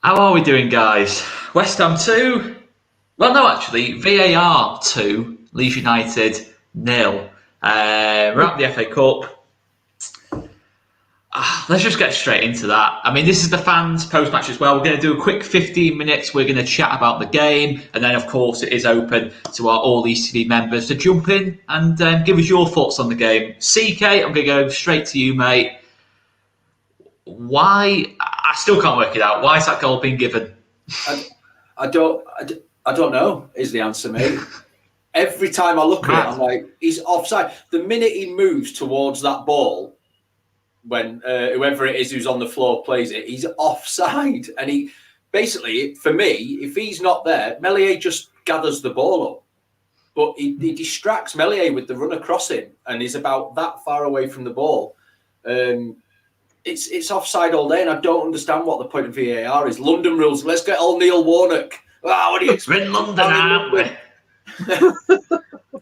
How are we doing, guys? West Ham 2? Well, no, actually, VAR 2, Leeds United 0. We're at the FA Cup. Let's just get straight into that. I mean, this is the fans post-match as well. We're going to do a quick 15 minutes. We're going to chat about the game. And then, of course, it is open to our All Leeds TV members to jump in and give us your thoughts on the game. CK, I'm going to go straight to you, mate. Why? I still can't work it out. Why is that goal being given? I don't know, is the answer, mate. Every time I look at it, I'm like, he's offside. The minute he moves towards that ball, when whoever it is who's on the floor plays it, he's offside. And he basically, for me, if he's not there, Meslier just gathers the ball up. But he distracts Meslier with the run across him and he's about that far away from the ball. It's offside all day, and I don't understand what the point of VAR is. London rules. Let's get all Neil Warnock. What do you expect? We're in London, aren't we?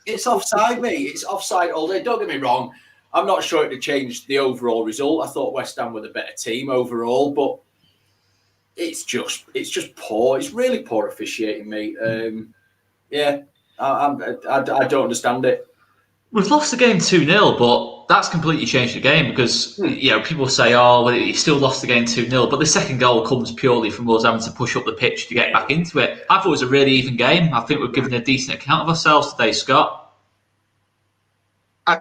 It's offside, mate. It's offside all day. Don't get me wrong. I'm not sure it would change the overall result. I thought West Ham were the better team overall, but it's just poor. It's really poor officiating, mate. I don't understand it. We've lost the game 2-0, but that's completely changed the game because people say, "Oh, well, you still lost the game 2-0," but the second goal comes purely from us having to push up the pitch to get back into it. I thought it was a really even game. I think we've given a decent account of ourselves today, Scott.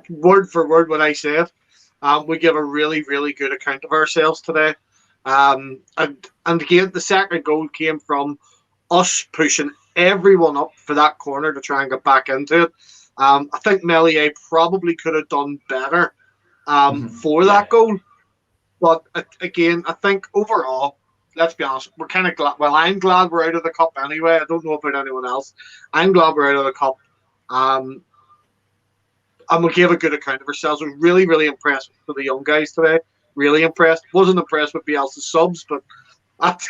Word for word, what I said, we give a really, really good account of ourselves today. And again, the second goal came from us pushing everyone up for that corner to try and get back into it. I think Meslier probably could have done better for that goal. But again, I think overall, let's be honest, we're kind of glad. Well, I'm glad we're out of the cup anyway. I don't know about anyone else. I'm glad we're out of the cup. And we gave a good account of ourselves. I was really, really impressed with the young guys today. Really impressed. Wasn't impressed with Bielsa's subs, but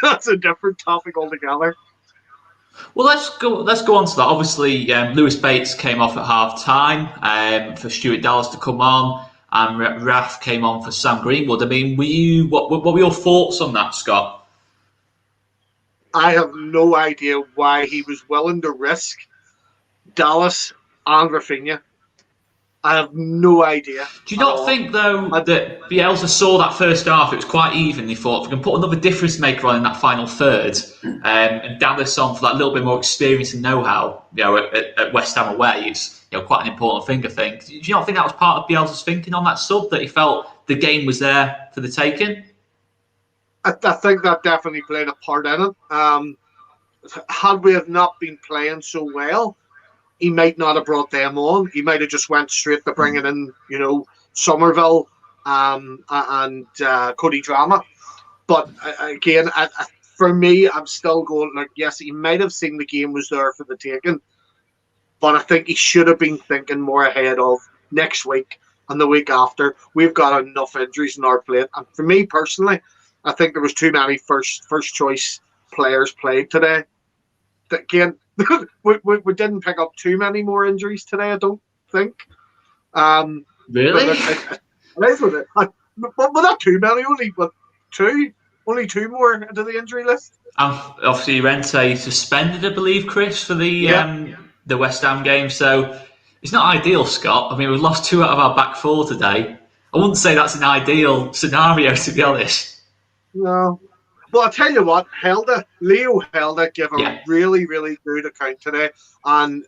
that's a different topic altogether. Well, let's go on to that. Obviously, Lewis Bates came off at half time for Stuart Dallas to come on, and Raf came on for Sam Greenwood. I mean, what were your thoughts on that, Scott? I have no idea why he was willing to risk Dallas and Rafinha. I have no idea. Do you not think, though, that Bielsa saw that first half, it was quite even, he thought, if we can put another difference maker on in that final third, and Dallas on for that little bit more experience and know-how, at West Ham away, it's quite an important thing, I think. Do you not think that was part of Bielsa's thinking on that sub, that he felt the game was there for the taking? I think that definitely played a part in it. Had we have not been playing so well, he might not have brought them on. He might have just went straight to bringing in, Somerville and Cody Drama. But again, for me, I'm still going, yes, he might have seen the game was there for the taking, but I think he should have been thinking more ahead of next week and the week after. We've got enough injuries in our plate. And for me personally, I think there was too many first choice players played today. Again, we didn't pick up too many more injuries today, I don't think. Really? But not too many, only two more into the injury list. Obviously, Rente suspended, I believe, Chris, for the West Ham game. So it's not ideal, Scott. I mean, we've lost 2 out of our back 4 today. I wouldn't say that's an ideal scenario, to be honest. No. Well, I'll tell you what, Leo Helder gave a really, really good account today. And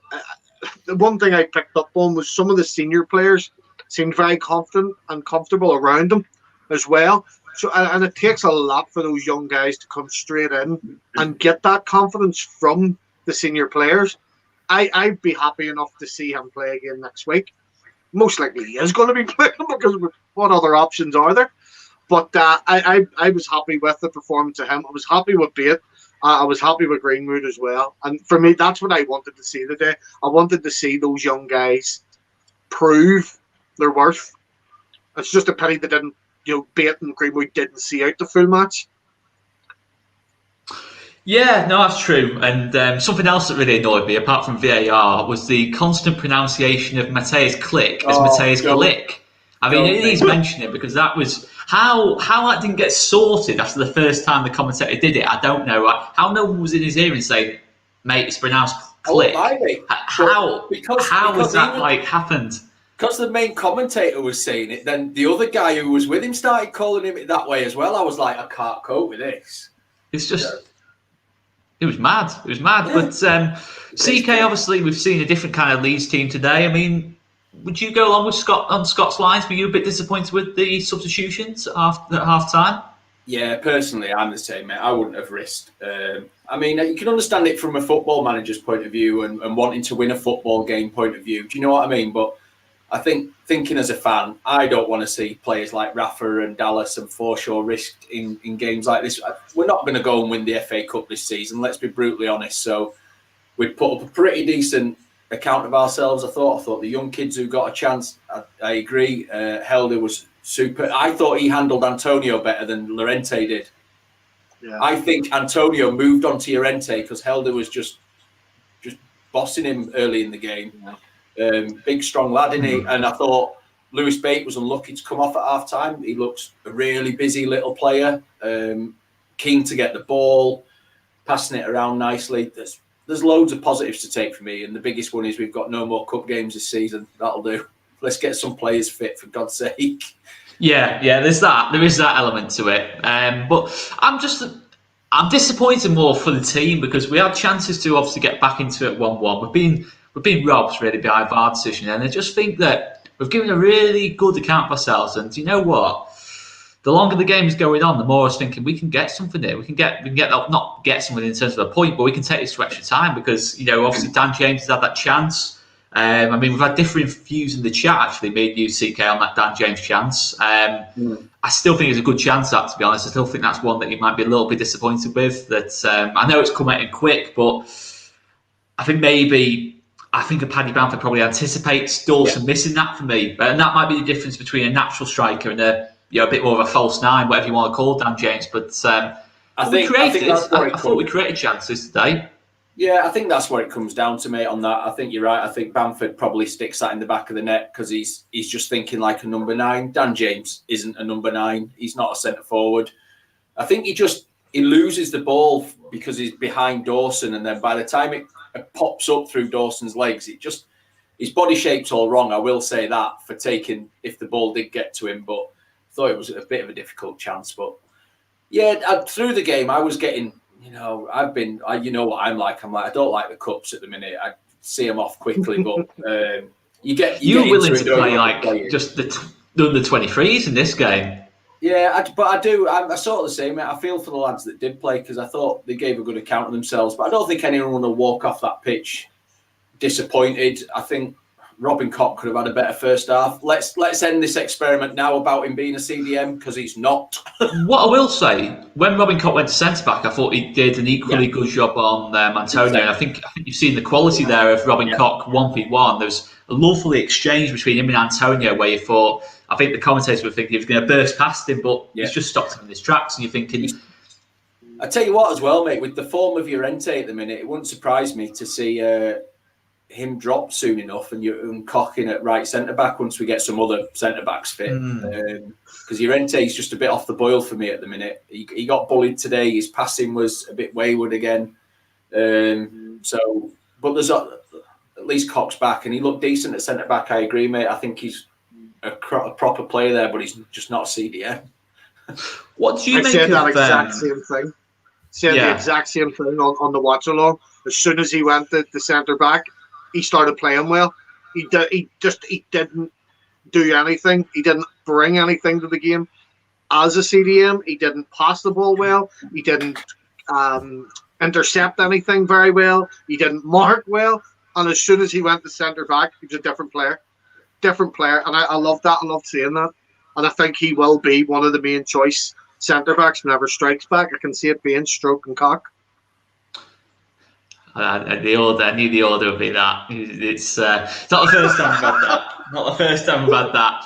the one thing I picked up on was some of the senior players seemed very confident and comfortable around him as well. So, and it takes a lot for those young guys to come straight in and get that confidence from the senior players. I'd be happy enough to see him play again next week. Most likely he is going to be playing because what other options are there? But I was happy with the performance of him. I was happy with Bate. I was happy with Greenwood as well. And for me, that's what I wanted to see today. I wanted to see those young guys prove their worth. It's just a pity they didn't, Bate and Greenwood didn't see out the full match. Yeah, no, that's true. And something else that really annoyed me, apart from VAR, was the constant pronunciation of Matthijs Glick as Matthijs Glick. I mean, he's mentioned it because that was how that didn't get sorted after the first time the commentator did it. I don't know. How no one was in his ear and saying, "Mate, it's pronounced click." How was that happened? Because the main commentator was saying it, then the other guy who was with him started calling him it that way as well. I was like, I can't cope with this. It's just, it was mad. It was mad. Yeah. But CK, obviously, we've seen a different kind of Leeds team today. I mean, would you go along with Scott on Scott's lines? Were you a bit disappointed with the substitutions at half time? Yeah, personally, I'm the same, mate. I wouldn't have risked. I mean, you can understand it from a football manager's point of view and wanting to win a football game point of view. Do you know what I mean? But I think, thinking as a fan, I don't want to see players like Rafa and Dallas and Forshaw risked in games like this. We're not going to go and win the FA Cup this season, let's be brutally honest. So we'd put up a pretty decent account of ourselves, I thought the young kids who got a chance, I agree. 𝐿𝐷𝐿 was super. I thought he handled Antonio better than Llorente did. Yeah. I think Antonio moved on to Llorente because 𝐿𝐷𝐿 was just bossing him early in the game. Yeah. Big, strong lad, isn't he? And I thought Lewis Bate was unlucky to come off at half time. He looks a really busy little player, keen to get the ball, passing it around nicely. There's loads of positives to take from me, and the biggest one is we've got no more cup games this season. That'll do. Let's get some players fit, for God's sake. Yeah, there's that. There is that element to it. But I'm disappointed more for the team because we had chances to obviously get back into it 1-1. We've been robbed really by our decision, and I just think that we've given a really good account of ourselves. And you know what? The longer the game is going on, the more I was thinking we can get something here. We can get not get something in terms of a point, but we can take this to extra time because obviously Dan James has had that chance. I mean, we've had different views in the chat actually. Me and you, CK, on that Dan James chance. I still think it's a good chance. That, to be honest, I still think that's one that you might be a little bit disappointed with. That I know it's come out in quick, but I think a Paddy Bamford probably anticipates Dawson missing that for me, and that might be the difference between a natural striker and a bit more of a false nine, whatever you want to call Dan James. But I thought we created chances today. Yeah, I think that's what it comes down to, mate. On that, I think you're right. I think Bamford probably sticks that in the back of the net because he's just thinking like a number 9. Dan James isn't a number 9. He's not a centre forward. I think he loses the ball because he's behind Dawson, and then by the time it pops up through Dawson's legs, his body shape's all wrong. I will say that for taking if the ball did get to him, but I thought it was a bit of a difficult chance. But yeah, through the game, I was getting, you know what I'm like. I don't like the cups at the minute. I see them off quickly, but you're willing to play like just the under 23s in this game. Yeah, but I do. I'm sort of the same. I feel for the lads that did play because I thought they gave a good account of themselves. But I don't think anyone will walk off that pitch disappointed. I think Robin Koch could have had a better first half. Let's end this experiment now about him being a CDM because he's not. What I will say, when Robin Koch went to centre back, I thought he did an equally good job on Antonio. And I think you've seen the quality there of Robin Koch 1v1. There was a lovely exchange between him and Antonio where you thought. I think the commentators were thinking he was going to burst past him, but he's just stopped him in his tracks. And you're thinking, I tell you what, as well, mate, with the form of Llorente at the minute, it wouldn't surprise me to see him drop soon enough and Koch in at right centre back once we get some other centre backs fit. Because Llorente is just a bit off the boil for me at the minute. He got bullied today. His passing was a bit wayward again. But there's at least Koch's back, and he looked decent at centre back. I agree, mate. I think he's a proper player there, but he's just not a CDM. What do you make of that exact same thing? The exact same thing on the watch along. As soon as he went to the centre back, he started playing well. He didn't do anything. He didn't bring anything to the game. As a CDM, he didn't pass the ball well. He didn't intercept anything very well. He didn't mark well. And as soon as he went to centre back, he was a different player. And I love that. I love seeing that. And I think he will be one of the main choice centre backs whenever strikes back. I can see it being Stroke and Koch. I knew the order would be that. It's not the first time we've had that.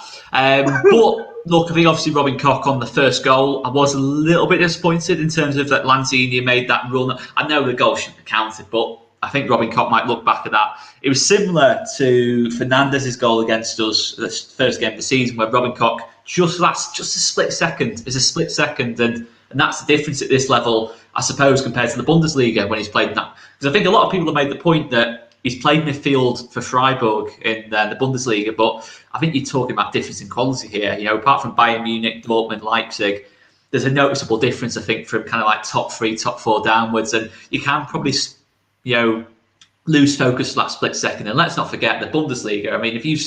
But look, I think obviously Robin Koch on the first goal, I was a little bit disappointed in terms of that Lanzini made that run. I know the goal shouldn't have counted, but I think Robin Koch might look back at that. It was similar to Fernandez's goal against us, the first game of the season, where Robin Koch just a split second. It's a split second, and that's the difference at this level, I suppose, compared to the Bundesliga when he's played that. Because I think a lot of people have made the point that he's played midfield for Freiburg in the Bundesliga, but I think you're talking about difference in quality here. You know, apart from Bayern Munich, Dortmund, Leipzig, there's a noticeable difference, I think, from kind of like top 3, top 4 downwards, and you can probably, lose focus for that split second. And let's not forget the Bundesliga. I mean, if you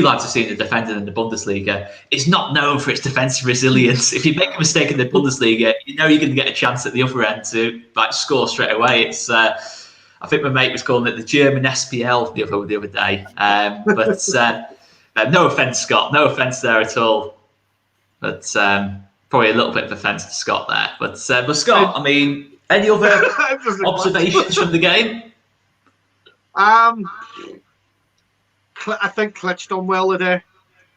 lads have seen the defender in the Bundesliga, it's not known for its defensive resilience. If you make a mistake in the Bundesliga, you know you're going to get a chance at the other end to score straight away. It's I think my mate was calling it the German SPL the other day. But no offence, Scott. No offence there at all. But probably a little bit of offence to Scott there. But Scott, I mean, any other observations from the game? I think 𝐘𝐻 done well today.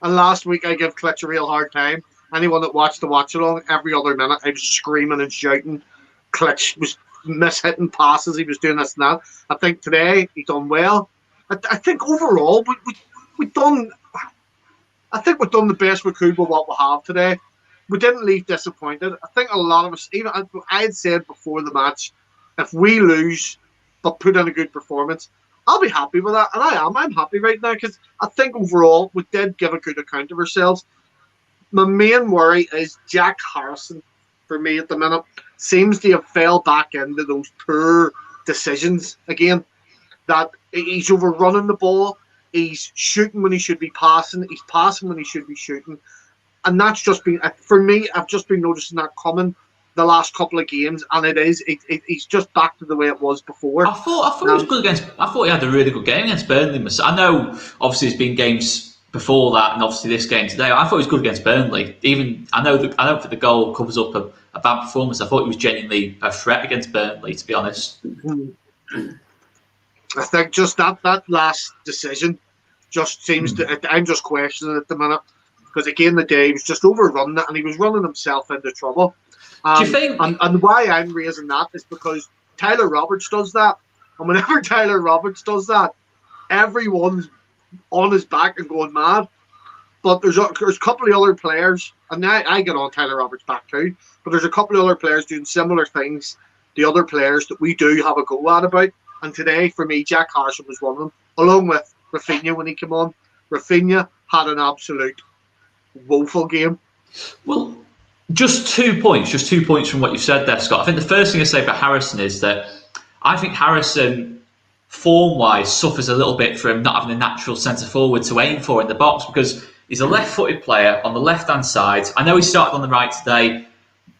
And last week I gave 𝐘𝐻 a real hard time. Anyone that watched the watch along, every other minute I was screaming and shouting. 𝐘𝐻 was mishitting passes. He was doing this and that. I think today he done well. I think overall we've done the best we could with what we have today. We didn't leave disappointed. I think a lot of us, even I had said before the match, if we lose but put in a good performance, I'll be happy with that, and I'm happy right now because I think overall we did give a good account of ourselves. My main worry is Jack Harrison for me at the minute seems to have fell back into those poor decisions again. That he's overrunning the ball, he's shooting when he should be passing, he's passing when he should be shooting, and that's just been for me. I've just been noticing that coming the last couple of games, and he's just back to the way it was before. I thought he was good against. I thought he had a really good game against Burnley. I know, obviously, there's been games before that, and obviously this game today. I thought he was good against Burnley. Even I don't think the goal covers up a bad performance. I thought he was genuinely a threat against Burnley, to be honest. I think just that last decision just seems to. I'm just questioning it at the minute because again the day he was just overrunning it, and he was running himself into trouble. Do you think? And why I'm raising that is because Tyler Roberts does that. And whenever Tyler Roberts does that, everyone's on his back and going mad. But there's a couple of other players, and I get on Tyler Roberts' back too, but there's a couple of other players doing similar things, the other players that we do have a go at about. And today, for me, Jack Harrison was one of them, along with Rafinha when he came on. Rafinha had an absolute woeful game. Well, Just 2 points from what you've said there, Scott. I think the first thing I say about Harrison is that I think Harrison, form-wise, suffers a little bit from not having a natural centre-forward to aim for in the box because he's a left-footed player on the left-hand side. I know he started on the right today,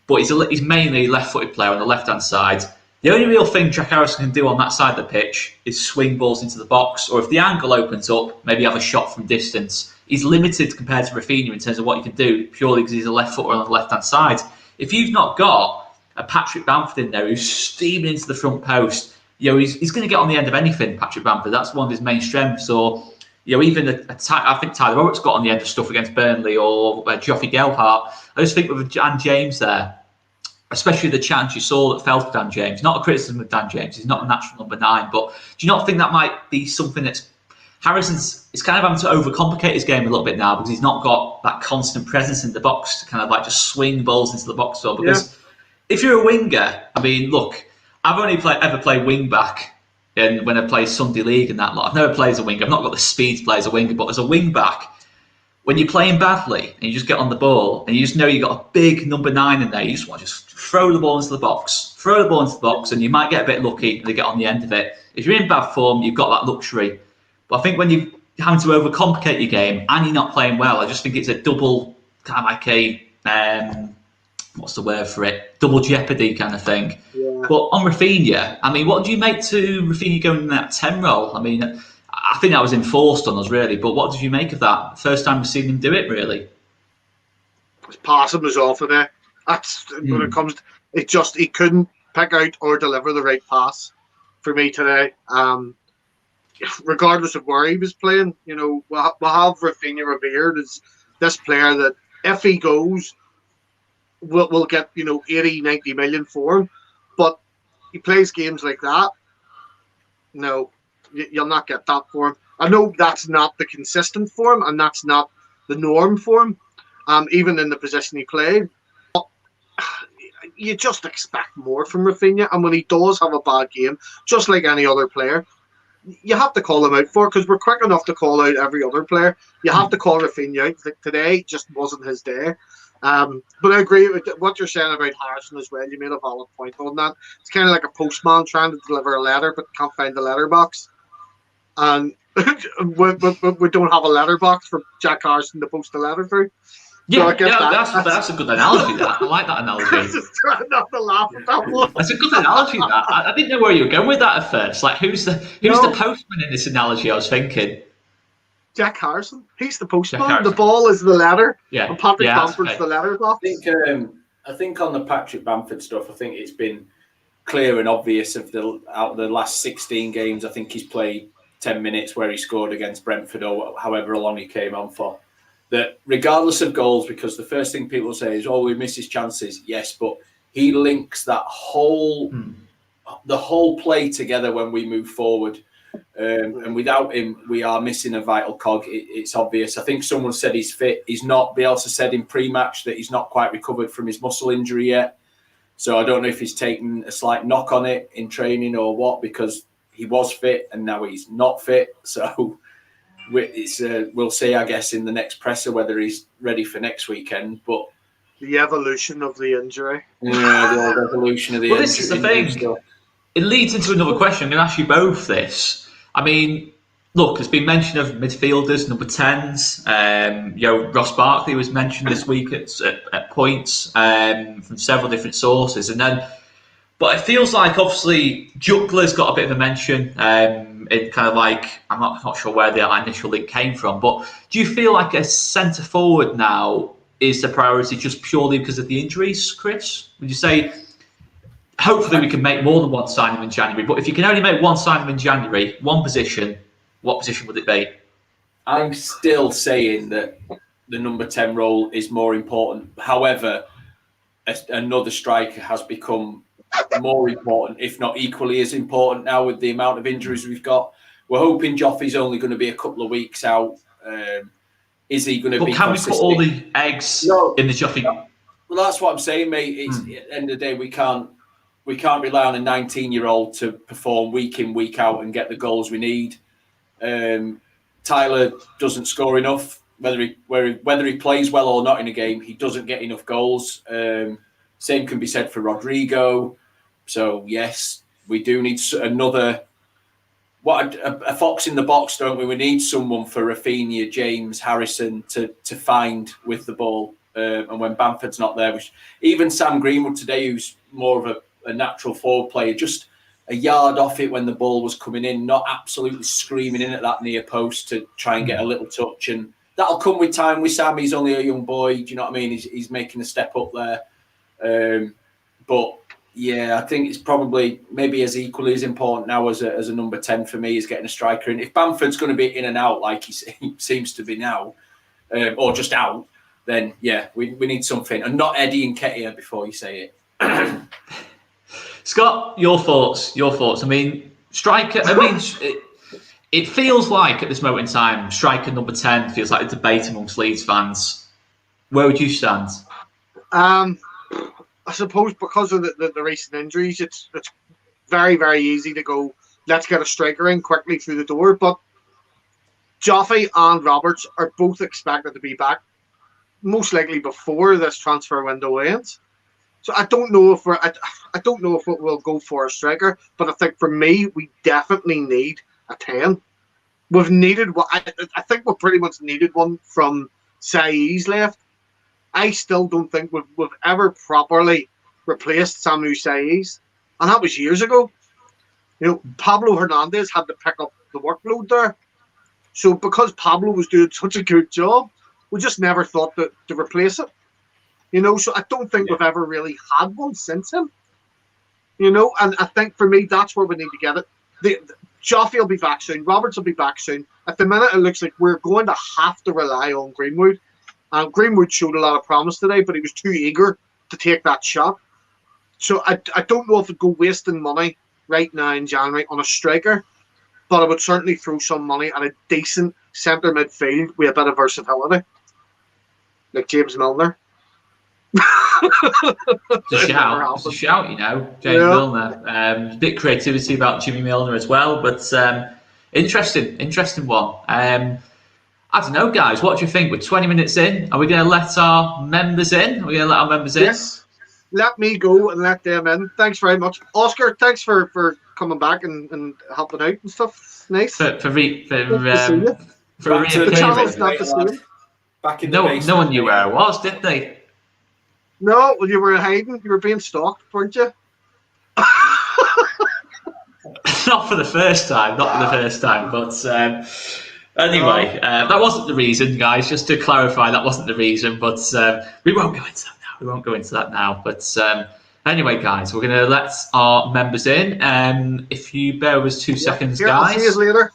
but he's mainly a left-footed player on the left-hand side. The only real thing Jack Harrison can do on that side of the pitch is swing balls into the box, or if the angle opens up, maybe have a shot from distance. He's limited compared to Rafinha in terms of what he can do purely because he's a left footer on the left hand side. If you've not got a Patrick Bamford in there who's steaming into the front post, he's going to get on the end of anything. Patrick Bamford, that's one of his main strengths. Or even I think Tyler Roberts got on the end of stuff against Burnley or Geoffrey Gelhardt. I just think with Dan James there, especially the chance you saw that fell to Dan James. Not a criticism of Dan James, he's not a natural number 9, but do you not think that might be something that's Harrison's is kind of having to overcomplicate his game a little bit now because he's not got that constant presence in the box to kind of just swing balls into the box. Because if you're a winger, I mean, look, I've only ever played wing back when I played Sunday League and that lot. I've never played as a winger. I've not got the speed to play as a winger, but as a wing back, when you're playing badly and you just get on the ball and you just know you've got a big number 9 in there, you just want to just throw the ball into the box, and you might get a bit lucky and they get on the end of it. If you're in bad form, you've got that luxury. But I think when you're having to overcomplicate your game and you're not playing well, I just think it's a double kind of like a what's the word for it? Double jeopardy kind of thing. Yeah. But on Rafinha, I mean, what do you make to Rafinha going in that 10 role? I mean, I think that was enforced on us really, but what did you make of that? First time we've seen him do it really. His passing was off of there. That's when it comes to, he couldn't pick out or deliver the right pass for me today. Regardless of where he was playing, we'll have Rafinha revered as this player that if he goes, we'll get 80, 90 million for him. But he plays games like that, No, you'll not get that form. I know that's not the consistent form, and that's not the norm for him, even in the position he played. But you just expect more from Rafinha, and when he does have a bad game, just like any other player, you have to call him out for it, because we're quick enough to call out every other player. You have to call Rafinha out. Today just wasn't his day. But I agree with what you're saying about Harrison as well. You made a valid point on that. It's kind of like a postman trying to deliver a letter but can't find the letterbox. And we don't have a letterbox for Jack Harrison to post a letter through. Yeah, so that's a good analogy. That I like that analogy. I was just trying not to laugh at that one. That's a good analogy. That I didn't know where you were going with that at first. Like, who's the postman in this analogy? I was thinking Jack Harrison. He's the postman. The ball is the letter. Yeah, and Patrick Bamford's the letterbox. I think on the Patrick Bamford stuff, I think it's been clear and obvious out of the last 16 games. I think he's played 10 minutes where he scored against Brentford or however long he came on for. That regardless of goals, because the first thing people say is, "Oh, we miss his chances." Yes, but he links that the whole play together when we move forward. And without him, we are missing a vital cog. It's obvious. I think someone said he's fit. He's not. Bielsa said in pre-match that he's not quite recovered from his muscle injury yet. So I don't know if he's taken a slight knock on it in training or what, because he was fit and now he's not fit. So we'll see, I guess, in the next presser whether he's ready for next weekend. But the evolution of the injury. Yeah, the evolution of the injury. Well, this is the thing. It leads into another question. I'm going to ask you both this. I mean, look, there's been mention of midfielders, number 10s. Ross Barkley was mentioned this week at points from several different sources. But it feels like, obviously, Juggler's got a bit of a mention. It kind of like, I'm not sure where the initial link came from, but do you feel like a centre forward now is the priority just purely because of the injuries, Chris? Would you say, hopefully we can make more than one signing in January, but if you can only make one signing in January, one position, what position would it be? I'm still saying that the number 10 role is more important. However, another striker has become more important, if not equally as important now with the amount of injuries we've got. We're hoping Joffrey's only going to be a couple of weeks out. Is he going to be consistent? Can we put all the eggs in the Joffrey? Well, that's what I'm saying, mate. At the end of the day, we can't rely on a 19-year-old to perform week in, week out and get the goals we need. Tyler doesn't score enough. Whether he plays well or not in a game, he doesn't get enough goals. Same can be said for Rodrigo. So yes, we do need another. A fox in the box, don't we? We need someone for Rafinha, James, Harrison to find with the ball. And when Bamford's not there, even Sam Greenwood today, who's more of a natural forward player, just a yard off it when the ball was coming in, not absolutely screaming in at that near post to try and get a little touch. And that'll come with time with Sam. He's only a young boy. Do you know what I mean? He's making a step up there. But yeah, I think it's probably maybe as equally as important now as a number 10 for me is getting a striker. And if Bamford's going to be in and out like he seems to be now, or just out, then yeah, we need something. And not Eddie and 𝐘𝐿 before you say it. Scott, your thoughts. I mean, striker. I mean, it feels like at this moment in time, striker number 10 feels like a debate amongst Leeds fans. Where would you stand? I suppose because of the recent injuries, it's very, very easy to go, let's get a striker in quickly through the door. But Joffrey and Roberts are both expected to be back, most likely before this transfer window ends. So I don't know if we'll go for a striker, but I think for me, we definitely need a 10. We've needed one. I think we've pretty much needed one from Saïs left. I still don't think we've ever properly replaced Samu Saïs, and that was years ago. Pablo Hernandez had to pick up the workload there. So because Pablo was doing such a good job, we just never thought to replace it. So I don't think we've ever really had one since him. And I think for me, that's where we need to get it. Joffrey will be back soon. Roberts will be back soon. At the minute, it looks like we're going to have to rely on Greenwood. Greenwood showed a lot of promise today, but he was too eager to take that shot. So I don't know if it'd go wasting money right now in January on a striker. but I would certainly throw some money at a decent centre midfield with a bit of versatility, like James Milner. It's a shout, you know, James Milner. A bit of creativity about Jimmy Milner as well, but interesting one. I don't know, guys. What do you think? We're 20 minutes in. Are we going to let our members in? Yes. Let me go and let them in. Thanks very much, Oscar. Thanks for coming back and helping out and stuff. Nice. For the channel's not the same. Back in no one knew where I was, did they? No, well, you were hiding. You were being stalked, weren't you? Not for the first time. But anyway, that wasn't the reason, guys. Just to clarify, that wasn't the reason. But we won't go into that now. But anyway, guys, we're going to let our members in. If you bear with us 2 seconds, guys. I'll see you later.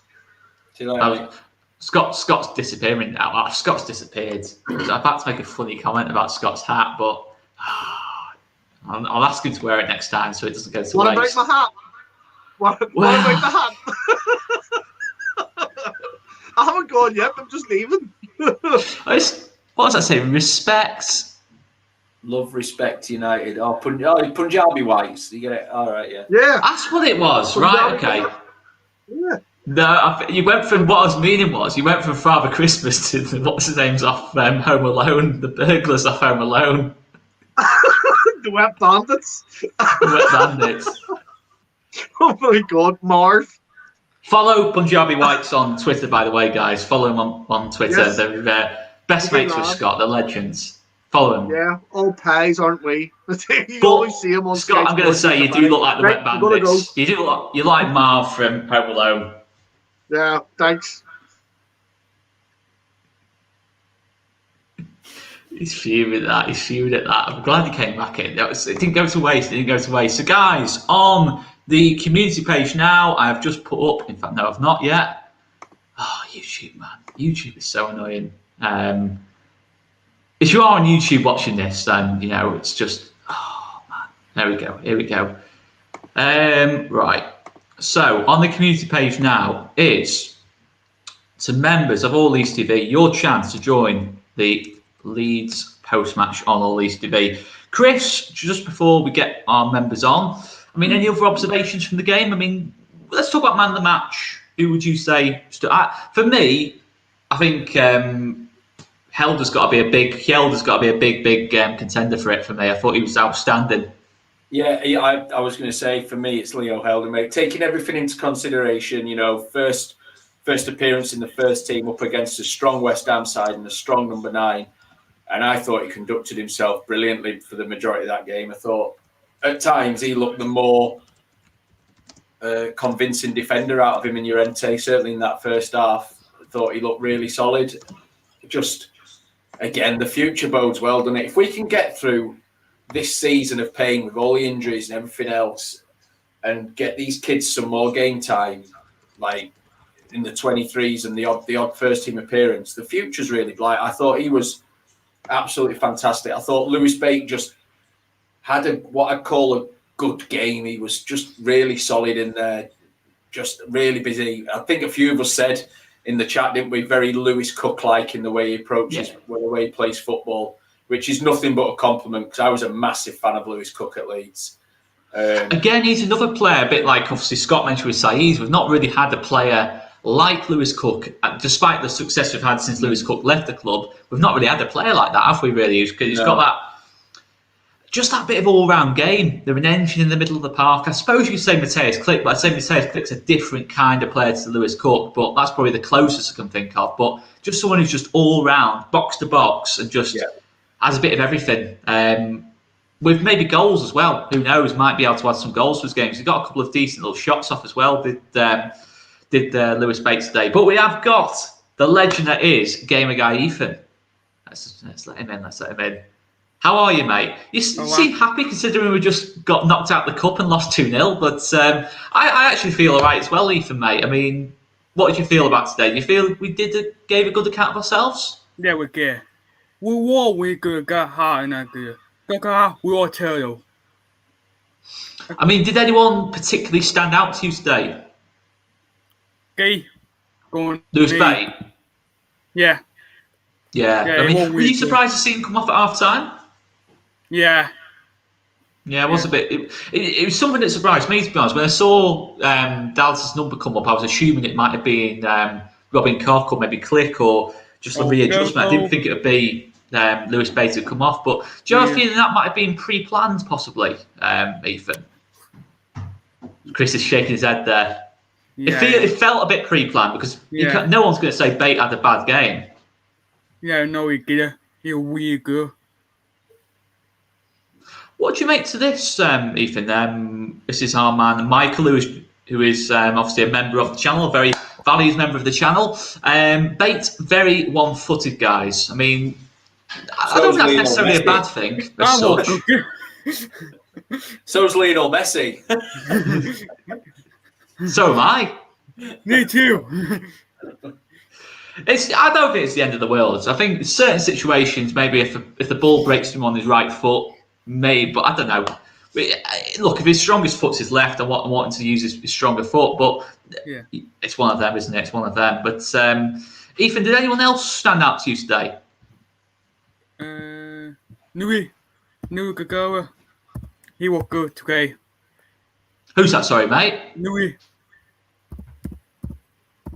See you later. Scott's disappearing now. Scott's disappeared. I was about to make a funny comment about Scott's hat, but I'll ask him to wear it next time so it doesn't go to waste. What about my hat? What about the hat? I haven't gone yet. I'm just leaving. What does that say? Respect. Love, respect, United. Punjabi whites. You get it? All right, yeah. Yeah. That's what it was. Right, okay. Yeah. No, you went from what I was meaning was you went from Father Christmas to what's his name's off Home Alone, the burglars off Home Alone. The Wet Bandits. Wet Bandits. Oh my God, Marv. Follow Punjabi Whites on Twitter, by the way, guys. Follow them on Twitter. Yes. They're best mates with Scott. They're legends. Follow them. Yeah, all pies, aren't we? You always see them on Scott, I'm going to say you do look like the Wet Bandits. You do look. You like Marv from Home Alone. Yeah, thanks. He's fuming at that. I'm glad he came back in. It didn't go to waste. So, guys, on the community page now, I have just put up. In fact, no, I've not yet. Oh, YouTube, man. YouTube is so annoying. If you are on YouTube watching this, then, you know, it's just... Oh, man. Here we go. Right. So, on the community page now is, to members of All Leeds TV, your chance to join the Leeds post-match on All Leeds TV. Chris, just before we get our members on, I mean, any other observations from the game? I mean, let's talk about man of the match. Who would you say? For me, I think Helder's got to be a big contender for it. For me, I thought he was outstanding. Yeah, I was going to say, for me, it's Leo Helder, mate. Taking everything into consideration, you know, first appearance in the first team up against a strong West Ham side and a strong number 9. And I thought he conducted himself brilliantly for the majority of that game. I thought at times he looked the more convincing defender out of him in Llorente, certainly in that first half. I thought he looked really solid. Just, again, the future bodes well, doesn't it? If we can get through this season of pain with all the injuries and everything else and get these kids some more game time, like in the 23s and the odd first team appearance, the future's really bright. I thought he was absolutely fantastic. I thought Lewis Bate just had what I'd call a good game. He was just really solid in there, just really busy. I think a few of us said in the chat, didn't we, very Lewis Cook-like in the way he approaches, the way he plays football, which is nothing but a compliment because I was a massive fan of Lewis Cook at Leeds. Again, he's another player, a bit like obviously Scott mentioned with Saiz. We've not really had a player like Lewis Cook, despite the success we've had since Lewis Cook left the club. We've not really had a player like that, have we? Really, because he's got that bit of all-round game. They're an engine in the middle of the park. I suppose you could say Mateusz Klich, but I'd say Mateusz Klich's a different kind of player to Lewis Cook. But that's probably the closest I can think of. But just someone who's just all-round, box to box, and just has a bit of everything. With maybe goals as well. Who knows? Might be able to add some goals to his games. He got a couple of decent little shots off as well. Did Lewis Bates today. But we have got the legend that is Gamer Guy Ethan. Let's let him in. How are you, mate? You seem happy considering we just got knocked out the cup and lost 2-0. But I actually feel all right as well, Ethan, mate. I mean, what did you feel about today? Do you feel we gave a good account of ourselves? Yeah, we did. We were really good, got hard in that good. We all tell you. I mean, did anyone particularly stand out to you today? Gay. Going. Lewis Bate. Yeah. Yeah. I mean, were you surprised to see him come off at half time? Yeah. Yeah, it was a bit. It was something that surprised me, to be honest. When I saw Dallas's number come up, I was assuming it might have been Robin Koch or maybe Click or just a readjustment. I didn't think it would be Lewis Bates had come off. But do you have a feeling that might have been pre-planned, possibly, Ethan? Chris is shaking his head there. Yeah, it felt a bit pre-planned because no one's going to say Bate had a bad game. Yeah, no, he did. He was really good. What do you make to this, Ethan? This is our man Michael, who is obviously a member of the channel, a very valued member of the channel. Bate, very one-footed, guys. I mean, I don't think that's necessarily a bad thing as such. So's Lionel Messi. So am I. Me too. I don't think it's the end of the world. I think in certain situations, maybe if the ball breaks him on his right foot, maybe, but I don't know. Look, if his strongest foot's his left, I want him to use his stronger foot, but it's one of them, isn't it? It's one of them. But Ethan, did anyone else stand out to you today? Louis Gagawa. He was good today. Who's that? Sorry, mate. Louis.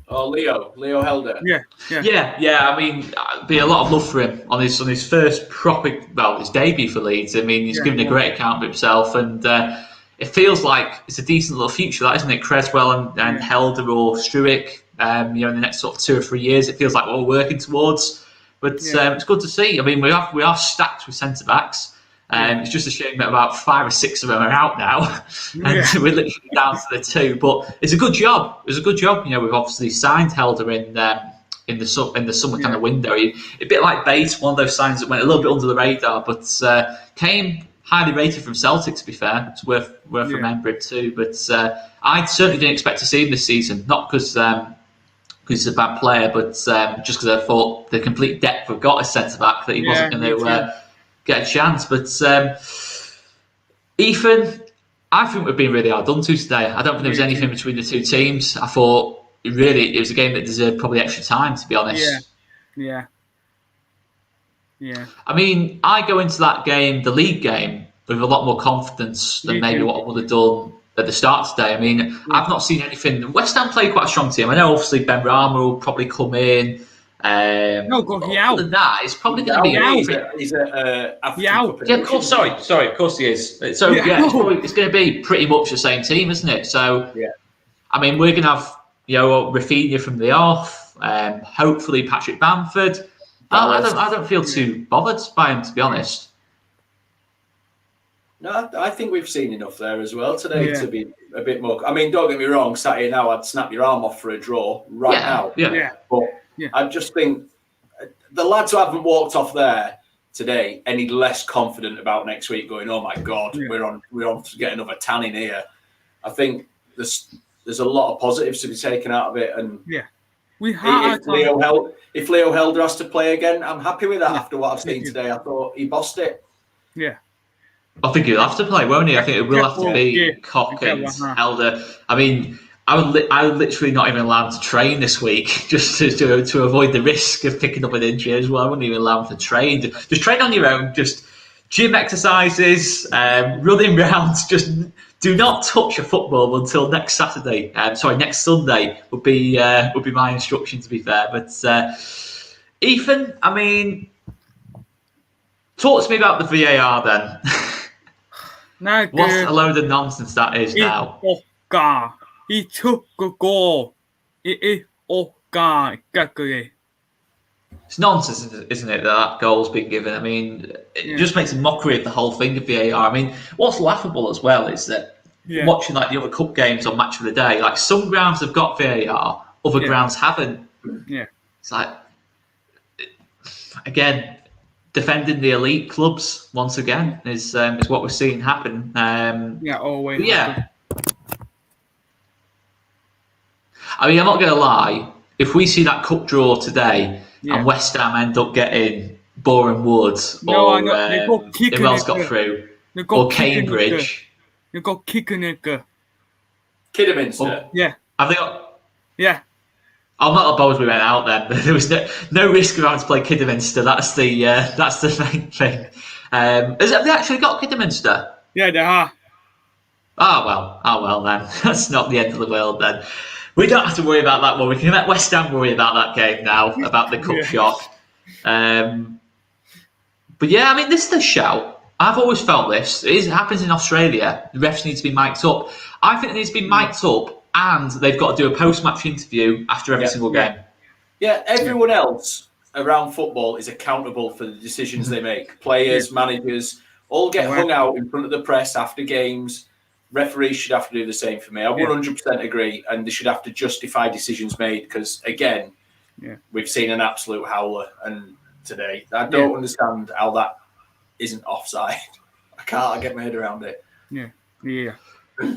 Oh, Leo Helder. Yeah. I mean, there'd be a lot of love for him on his first proper, his debut for Leeds. I mean, he's given a great account of himself, and it feels like it's a decent little future, that isn't it? Cresswell and Helder or Struick, in the next sort of 2 or 3 years, it feels like we're all working towards. But it's good to see. I mean, we are stacked with centre backs. It's just a shame that about 5 or 6 of them are out now, and we're literally down to the 2. But it's a good job. We've obviously signed Helder in the summer kind of window. A bit like Bates, one of those signs that went a little bit under the radar, but came highly rated from Celtic. To be fair, it's worth remembering too. But I certainly didn't expect to see him this season, not because he's a bad player, but just because I thought the complete depth we've got as centre back that he wasn't going to get a chance. But Ethan, I think we've been really hard done to today. I don't think there was anything between the two teams. I thought it was a game that deserved probably extra time, to be honest. Yeah. I mean, I go into that game, the league game, with a lot more confidence than maybe what I would have done at the start today. I mean, I've not seen anything. West Ham played quite a strong team. I know obviously Ben Rama will probably come in. Other than that, it's probably going to be he's a yeah, of course. Sorry, of course he is. So it's going to be pretty much the same team, isn't it? So I mean, we're going to have Rafinha from the off, hopefully Patrick Bamford. I don't feel too bothered by him, to be honest. No, I think we've seen enough there as well today to be a bit more. I mean, don't get me wrong, sat here now, I'd snap your arm off for a draw now. But I just think the lads who haven't walked off there today any less confident about next week, going, "Oh my God, we're on to get another tan in here." I think there's a lot of positives to be taken out of it, and if Leo Helder has to play again, I'm happy with that. After what I've seen today, I thought he bossed it. Yeah. I think he'll have to play, won't he? I think it will have to be Koch and Helder. I mean, I would literally not even allow him to train this week, just to avoid the risk of picking up an injury as well. I wouldn't even allow him to train. Just train on your own. Just gym exercises, running rounds. Just do not touch a football until next Saturday. Next Sunday would be my instruction, to be fair. But Ethan, I mean, talk to me about the VAR then. What a load of nonsense that is now. He took a goal. It's nonsense, isn't it, that goal's been given? I mean, it just makes a mockery of the whole thing of VAR. I mean, what's laughable as well is that watching like the other cup games on Match of the Day, like some grounds have got VAR, other grounds haven't. Yeah. It's like, again, defending the elite clubs once again is what we're seeing happen. Always. I mean, I'm not going to lie. If we see that cup draw today and West Ham end up getting Boreham Wood or who else got through, or Cambridge, they got Kidderminster. Kidderminster. Have they got? Yeah. I'm not bothered we went out then. There was no risk of having to play Kidderminster. That's the main thing. Have they actually got Kidderminster? Yeah, they are. Oh well then. That's not the end of the world then. We don't have to worry about that one. We can let West Ham worry about that game now, about the cup shock. But yeah, I mean, this is the shout. I've always felt this. It happens in Australia. The refs need to be mic'd up. I think they need to be mic'd up, and they've got to do a post-match interview after every single game. Yeah, everyone else around football is accountable for the decisions they make. Players, managers, all get hung out in front of the press after games. Referees should have to do the same for me. I 100% agree, and they should have to justify decisions made because, again, we've seen an absolute howler and today. I don't understand how that isn't offside. I can't get my head around it. Yeah.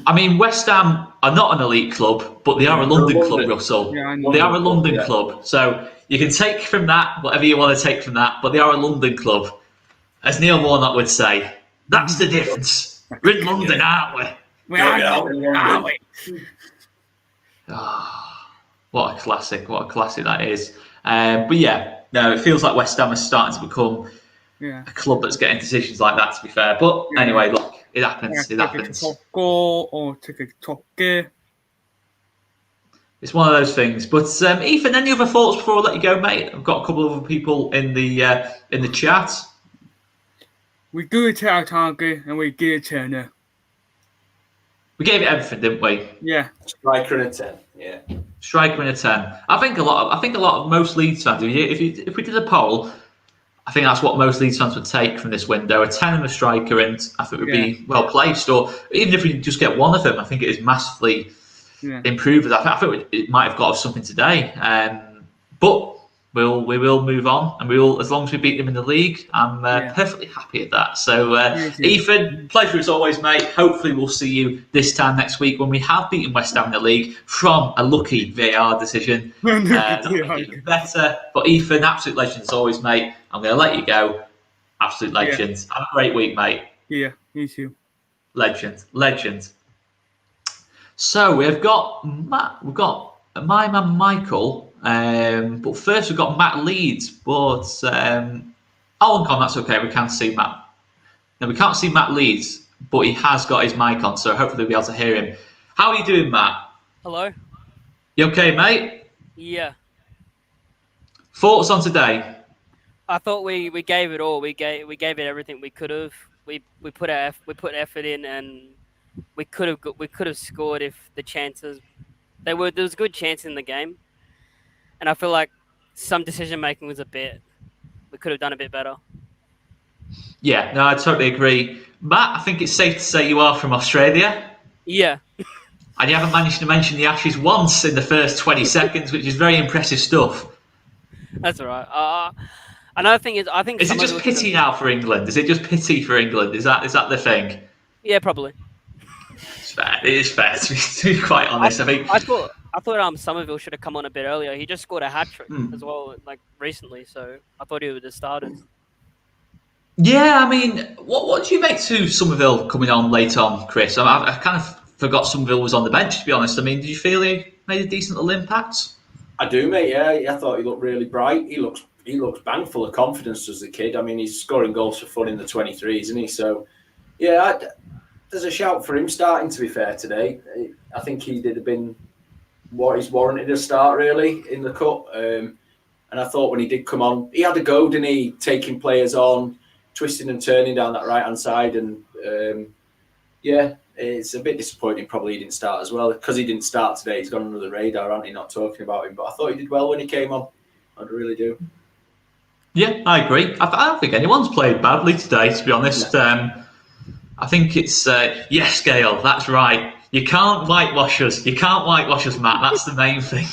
I mean, West Ham are not an elite club, but they are a London club, Russell. Yeah, they are a London club. So you can take from that whatever you want to take from that, but they are a London club. As Neil Warnock would say, that's the difference. We're in London, aren't we? Aren't we? What a classic that is. But yeah, no, it feels like West Ham is starting to become a club that's getting decisions like that, to be fair. But anyway, look, it happens. It happens. Or 𝐾𝐿. It's one of those things. But Ethan, any other thoughts before I let you go, mate? I've got a couple of other people in the chat. We do it to our target and we give it to her. We gave it everything, didn't we? Yeah. Striker and a 10. Yeah. Striker and a 10. I think a lot of most Leeds fans. If we did a poll, I think that's what most Leeds fans would take from this window: a 10 and a striker, and I think it would be well placed. Or even if we just get one of them, I think it is massively improved. I think it might have got us something today. But we will move on, and we will, as long as we beat them in the league, I'm perfectly happy at that. So, Ethan, pleasure as always, mate. Hopefully, we'll see you this time next week when we have beaten West Ham in the league from a lucky VAR decision. Even better. But Ethan, absolute legend as always, mate. I'm going to let you go. Absolute legend. Have a great week, mate. Yeah, you too. Legend. So we've got Matt. We've got my man Michael. But first we've got Matt Leeds, but that's okay. We can't see Matt. No, we can't see Matt Leeds, but he has got his mic on, so hopefully we'll be able to hear him. How are you doing, Matt? Hello. You okay, mate? Yeah. Thoughts on today? I thought we gave it all. We gave it everything we could have. We put effort in, and we could have scored if the chances there was a good chance in the game. And I feel like some decision making was we could have done a bit better. Yeah, no, I totally agree. Matt, I think it's safe to say you are from Australia. Yeah. And you haven't managed to mention the Ashes once in the first 20 seconds, which is very impressive stuff. That's all right. Another thing is, I think... Is it just pity now for England? Is it just pity for England? Is that the thing? Yeah, probably. It's fair. It is fair, to be quite honest. I thought Somerville should have come on a bit earlier. He just scored a hat-trick as well, like recently, so I thought he would have started. Yeah, I mean, what do you make to Somerville coming on late on, Chris? I kind of forgot Somerville was on the bench, to be honest. I mean, did you feel he made a decent little impact? I do, mate, yeah. I thought he looked really bright. He looks bang full of confidence as a kid. I mean, he's scoring goals for fun in the 23s, isn't he? So, yeah, there's a shout for him starting, to be fair, today. I think he did have been... what he's warranted a start really in the cup, and I thought when he did come on, he had a go, didn't he? Taking players on, twisting and turning down that right hand side, and it's a bit disappointing. Probably he didn't start as well because he didn't start today. He's gone under the radar, aren't he? Not talking about him, but I thought he did well when he came on. I really do. Yeah, I agree. I don't think anyone's played badly today, to be honest. No. I think it's yes, Gail. That's right. You can't whitewash us. Matt. That's the main thing.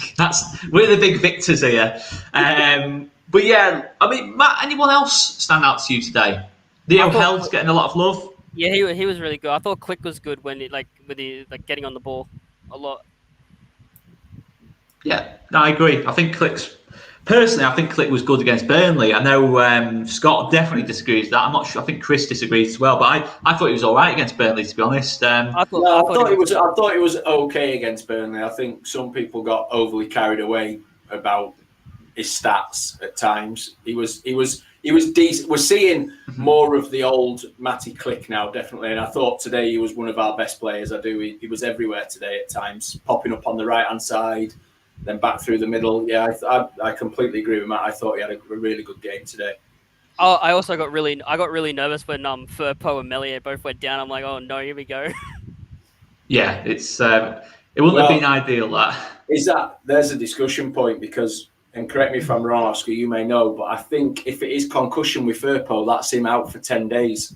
We're the big victors here. But yeah, I mean, Matt, anyone else stand out to you today? Leo Held's getting a lot of love. Yeah, he was really good. I thought 𝐾𝐿 was good when getting on the ball a lot. Yeah, no, I agree. I think 𝐾𝐿 was good against Burnley. I know Scott definitely disagrees with that. I'm not sure. I think Chris disagrees as well. But I thought he was all right against Burnley, to be honest. I thought he was okay against Burnley. I think some people got overly carried away about his stats at times. He was decent. We're seeing more of the old Matty Click now, definitely. And I thought today he was one of our best players. He was everywhere today at times, popping up on the right hand side, then back through the middle. Yeah, I completely agree with Matt. I thought he had a really good game today. Oh, I also got really nervous when Firpo and Melier both went down. I'm like, oh no, here we go. Yeah, it's it wouldn't have been ideal. There's a discussion point because, and correct me if I'm wrong, Oscar, you may know, but I think if it is concussion with Firpo, that's him out for 10 days.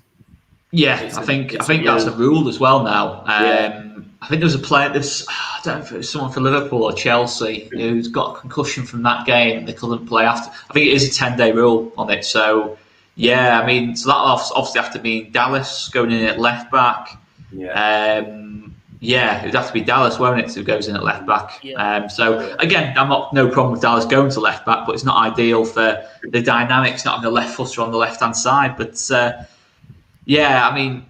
Yeah, I think that's a rule as well now. I think there was a player, I don't know if it was someone for Liverpool or Chelsea who's got a concussion from that game and they couldn't play after. I think it is a 10-day rule on it. So, yeah, I mean, so that obviously have to mean Dallas going in at left back. Yeah, it'd have to be Dallas, won't it, who goes in at left back. Yeah. So, again, no problem with Dallas going to left back, but it's not ideal for the dynamics, not having a left footer on the left-hand side. But, yeah, I mean,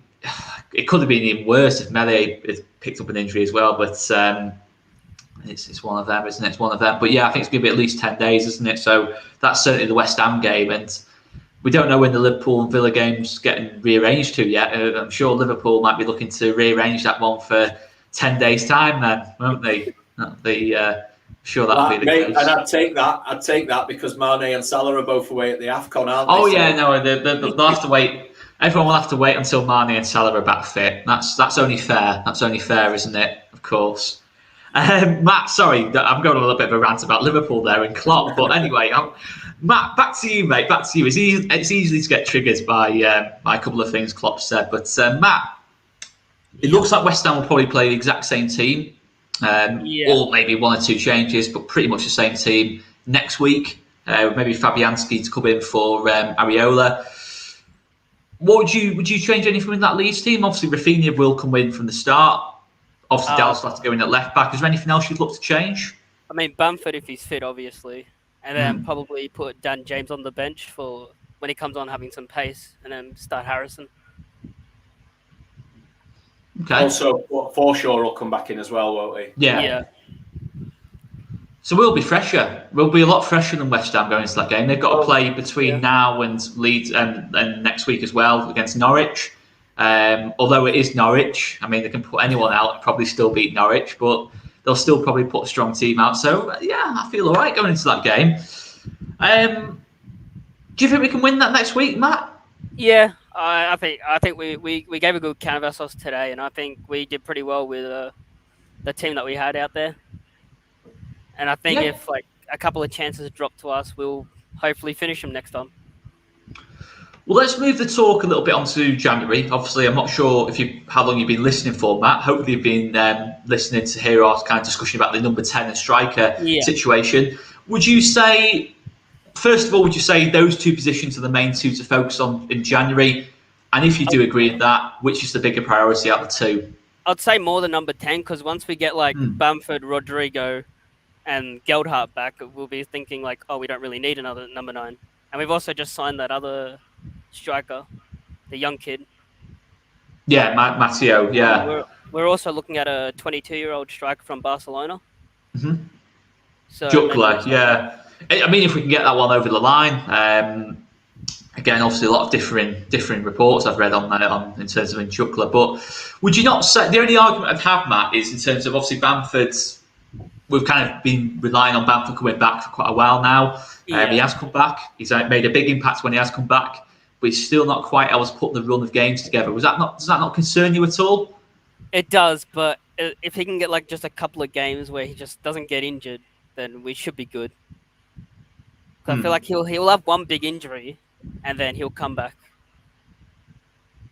it could have been even worse if Melier had picked up an injury as well, but it's one of them, isn't it? It's one of them. But yeah, I think it's going to be at least 10 days, isn't it? So that's certainly the West Ham game, and we don't know when the Liverpool and Villa game's getting rearranged to yet. I'm sure Liverpool might be looking to rearrange that one for 10 days' time then, won't they? Sure that'll be the case. And I'd take that because Mane and Salah are both away at the AFCON, aren't they? Oh yeah, no, they'll have to wait. Everyone will have to wait until Mane and Salah are back fit. That's only fair. That's only fair, isn't it? Of course. Matt, sorry, I'm going on a little bit of a rant about Liverpool there and Klopp, but anyway, Matt, back to you, mate. Back to you. It's easy to get triggered by a couple of things Klopp said, but Matt, it looks like West Ham will probably play the exact same team, or maybe one or two changes, but pretty much the same team next week. Maybe Fabianski to come in for Areola. What would you change anything in that Leeds team? Obviously, Rafinha will come in from the start. Obviously, Dallas will have to go in at left back. Is there anything else you'd look to change? I mean, Bamford if he's fit, obviously, and then probably put Dan James on the bench for when he comes on having some pace, and then start Harrison. Okay. Also, Forshaw will come back in as well, won't he? Yeah. So we'll be fresher. We'll be a lot fresher than West Ham going into that game. They've got to play between now and Leeds and next week as well against Norwich. Although it is Norwich, I mean, they can put anyone out and probably still beat Norwich, but they'll still probably put a strong team out. So, yeah, I feel all right going into that game. Do you think we can win that next week, Matt? Yeah, I think we gave a good count of ourselves today, and I think we did pretty well with the team that we had out there. And I think if like a couple of chances drop to us, we'll hopefully finish them next time. Well, let's move the talk a little bit onto January. Obviously, I'm not sure how long you've been listening for, Matt. Hopefully, you've been listening to hear our kind of discussion about the number 10 and striker situation. Would you say, first of all, those two positions are the main two to focus on in January? And if you do agree with that, which is the bigger priority out of the two? I'd say more than number 10, because once we get like Bamford, Rodrigo, and 𝐾𝐎𝐓 back, we'll be thinking like, oh, we don't really need another number 9. And we've also just signed that other striker, the young kid. Yeah, Matteo, yeah. We're also looking at a 22-year-old striker from Barcelona. Mm-hmm. So 𝐾𝐎𝐓, yeah. I mean, if we can get that one over the line, again, obviously a lot of differing reports I've read on in terms of 𝐾𝐎𝐓. But would you not say, the only argument I'd have, Matt, is in terms of obviously Bamford's, we've kind of been relying on Bamford coming back for quite a while now. He has come back. He's made a big impact when he has come back, but he's still not quite able to put the run of games together. Does that not concern you at all? It does, but if he can get like just a couple of games where he just doesn't get injured, then we should be good. I feel like he'll have one big injury, and then he'll come back.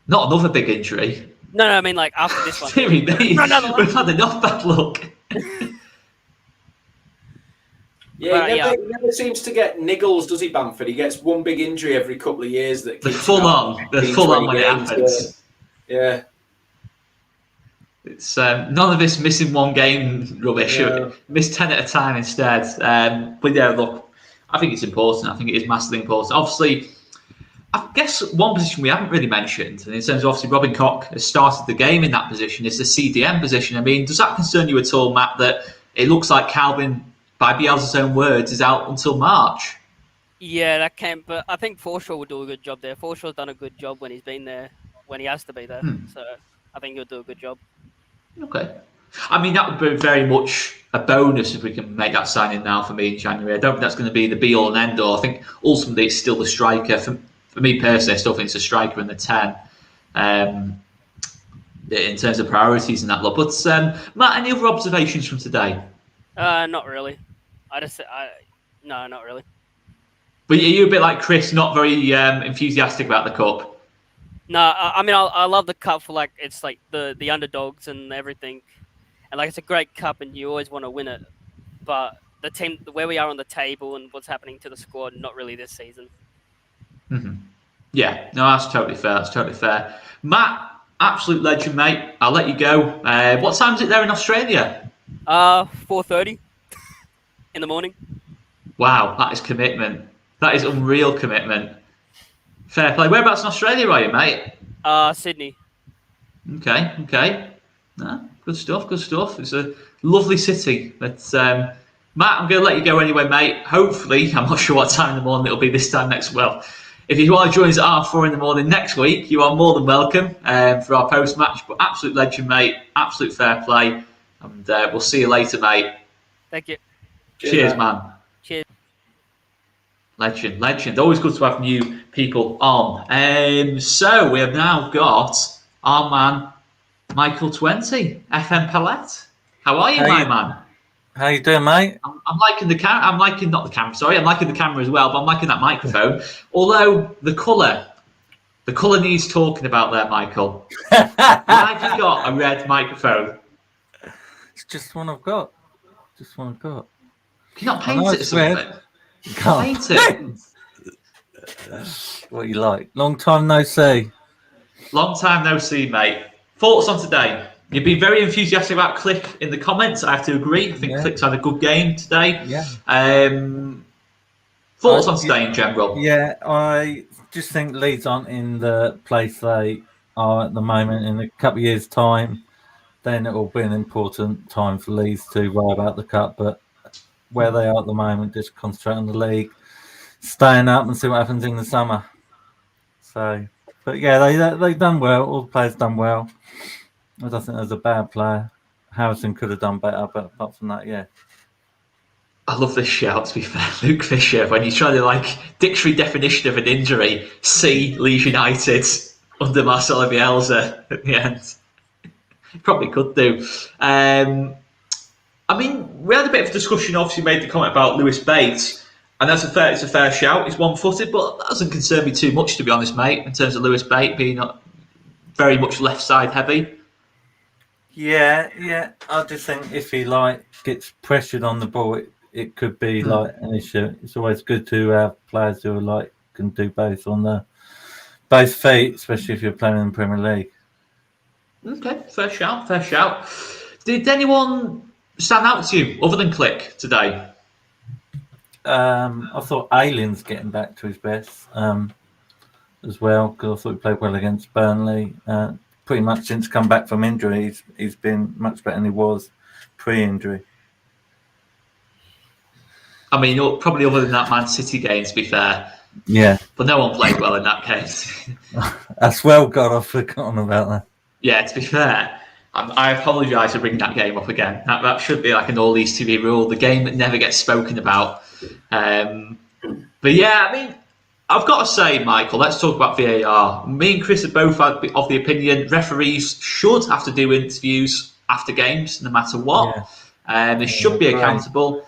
Not another big injury. No, I mean like after this one. We've had enough bad luck. Yeah, he never seems to get niggles, does he, Bamford? He gets one big injury every couple of years. That the full on when it happens. Yeah. It's none of this missing one game rubbish. Yeah. Miss 10 at a time instead. But yeah, look, I think it's important. I think it is massively important. Obviously, I guess one position we haven't really mentioned, and in terms of obviously Robin Koch has started the game in that position, is the CDM position. I mean, does that concern you at all, Matt, that it looks like Calvin by Bielsa's own words, is out until March. Yeah, that can. But I think Forshaw will do a good job there. Forshaw's done a good job when he's been there, when he has to be there. So I think he'll do a good job. Okay. I mean, that would be very much a bonus if we can make that signing now for me in January. I don't think that's going to be the be-all and end-all. I think ultimately it's still the striker. For me personally, I still think it's a striker in the 10 in terms of priorities in that lot. But Matt, any other observations from today? Not really. No, not really. But are you a bit like Chris, not very enthusiastic about the cup? No, I mean, I love the cup for like it's like the underdogs and everything, and like it's a great cup and you always want to win it. But the team, where we are on the table and what's happening to the squad, not really this season. Mm-hmm. Yeah, no, that's totally fair. That's totally fair. Matt, absolute legend, mate. I'll let you go. What time is it there in Australia? 4:30 in the morning. Wow, that is commitment. That is unreal commitment. Fair play. Whereabouts in Australia are you, mate? Sydney. Okay. No, good stuff. It's a lovely city. But Matt, I'm going to let you go anyway, mate. Hopefully, I'm not sure what time in the morning it'll be this time next. Well, if you want to join us at 4:30 in the morning next week, you are more than welcome for our post-match. But absolute legend, mate. Absolute fair play. And we'll see you later, mate. Thank you. Cheers, man. Cheers. Legend. Always good to have new people on. So we have now got our man, Michael 20, FM Palette. How are you, my man? How you doing, mate? I'm liking the camera. I'm liking not the camera. Sorry, I'm liking the camera as well. But I'm liking that microphone. Although the colour needs talking about there, Michael. Why have you got a red microphone? It's just one I've got. Can you not paint it or something? You can't. Paint it. What you like? Long time no see. Long time no see, mate. Thoughts on today? You've been very enthusiastic about Click in the comments. I have to agree. I think Click's had a good game today. Yeah. Thoughts on today in general? Yeah, I just think Leeds aren't in the place they are at the moment. In a couple of years' time, then it will be an important time for Leeds to worry about the cup. But where they are at the moment, just concentrate on the league, staying up and see what happens in the summer. So, but yeah, they've done well. All the players done well. I don't think there's a bad player. Harrison could have done better, but apart from that, yeah. I love this shout, to be fair. Luke Fisher, when you try to dictionary definition of an injury, see Leeds United under Marcelo Bielsa at the end. Probably could do. I mean, we had a bit of a discussion. Obviously, made the comment about Lewis Bates, and it's a fair shout. He's one-footed, but that doesn't concern me too much, to be honest, mate. In terms of Lewis Bates being very much left side heavy. Yeah. I just think if he gets pressured on the ball, it could be an issue. It's always good to have players who can do both on both feet, especially if you're playing in the Premier League. Okay, fair shout. Did anyone stand out to you other than Click today? I thought Aylin's getting back to his best as well, because I thought he played well against Burnley. Pretty much since come back from injury, he's been much better than he was pre-injury. I mean, probably other than that Man City game, to be fair. Yeah. But no one played well in that case. That's well got. I've forgotten about that. Yeah, to be fair, I apologise for bringing that game up again. That should be like an all Leeds TV rule. The game that never gets spoken about. But yeah, I mean, I've got to say, Michael, let's talk about VAR. Me and Chris are both of the opinion referees should have to do interviews after games, no matter what. Yeah. They should be accountable.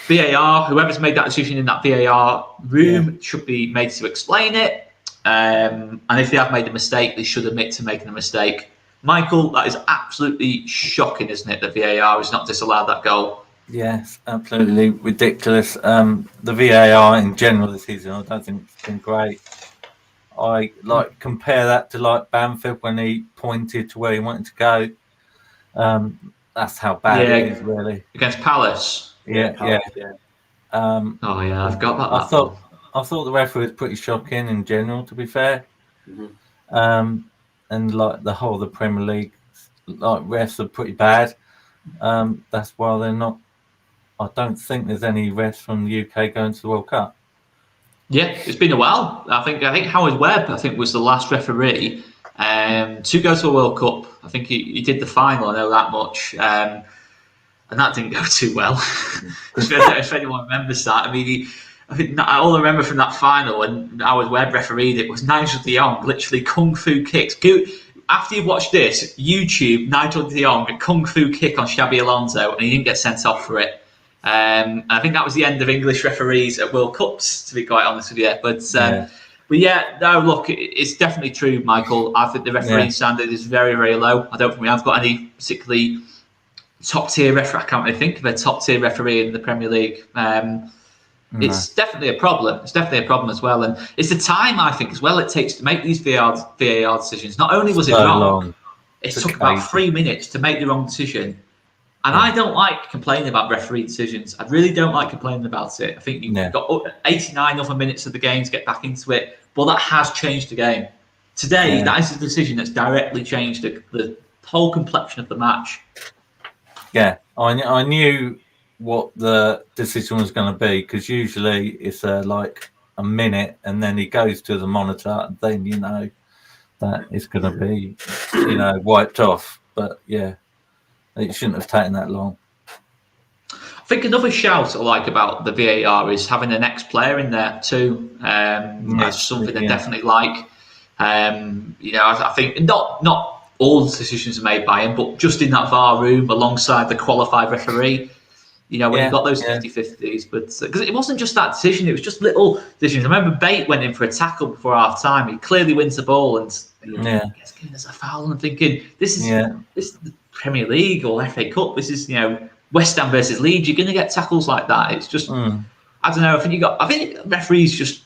VAR, whoever's made that decision in that VAR room should be made to explain it. And if they have made a mistake, they should admit to making a mistake. Michael, that is absolutely shocking, isn't it, that VAR has not disallowed that goal? Yes, absolutely ridiculous. The VAR in general this season, I don't think it's been great. I compare that to Bamford when he pointed to where he wanted to go. That's how bad it is, really. Against Palace. Yeah. I've got that. I thought the referee was pretty shocking in general, to be fair. Mm-hmm. And the whole of the Premier League, refs are pretty bad. That's why they're not I don't think there's any refs from the UK going to the World Cup. Yeah, it's been a while. I think Howard Webb, was the last referee to go to a World Cup. I think he did the final. I know that much, and that didn't go too well. If anyone remembers that, I think all I remember from that final when Howard Webb refereed it was Nigel de Jong literally kung fu kicks. After you've watched this, YouTube Nigel de Jong a kung fu kick on Xabi Alonso, and he didn't get sent off for it. I think that was the end of English referees at World Cups, to be quite honest with you. But no, look, it's definitely true, Michael. I think the refereeing standard is very, very low. I don't think we have got any particularly top tier referee. I can't really think of a top tier referee in the Premier League. It's definitely a problem. It's definitely a problem as well, and it's the time I think as well it takes to make these VAR decisions. Not only was it wrong, it took about 3 minutes to make the wrong decision. And I don't like complaining about referee decisions. I really don't like complaining about it. I think you've got 89 other minutes of the game to get back into it. But that has changed the game. Today, that is a decision that's directly changed the whole complexion of the match. Yeah, I knew what the decision was going to be, because usually it's like a minute and then he goes to the monitor and then you know that it's going to be, wiped off. But yeah. It shouldn't have taken that long. I think another shout I like about the VAR is having an ex-player in there too. That's something I definitely like. I think not all the decisions are made by him, but just in that VAR room alongside the qualified referee, when you've got those 50-50s. But because it wasn't just that decision, it was just little decisions. I remember Bate went in for a tackle before half time. He clearly wins the ball and gets given as a foul. And I'm thinking, this is the Premier League or FA Cup. This is West Ham versus Leeds. You're going to get tackles like that. It's just I don't know. I think referees just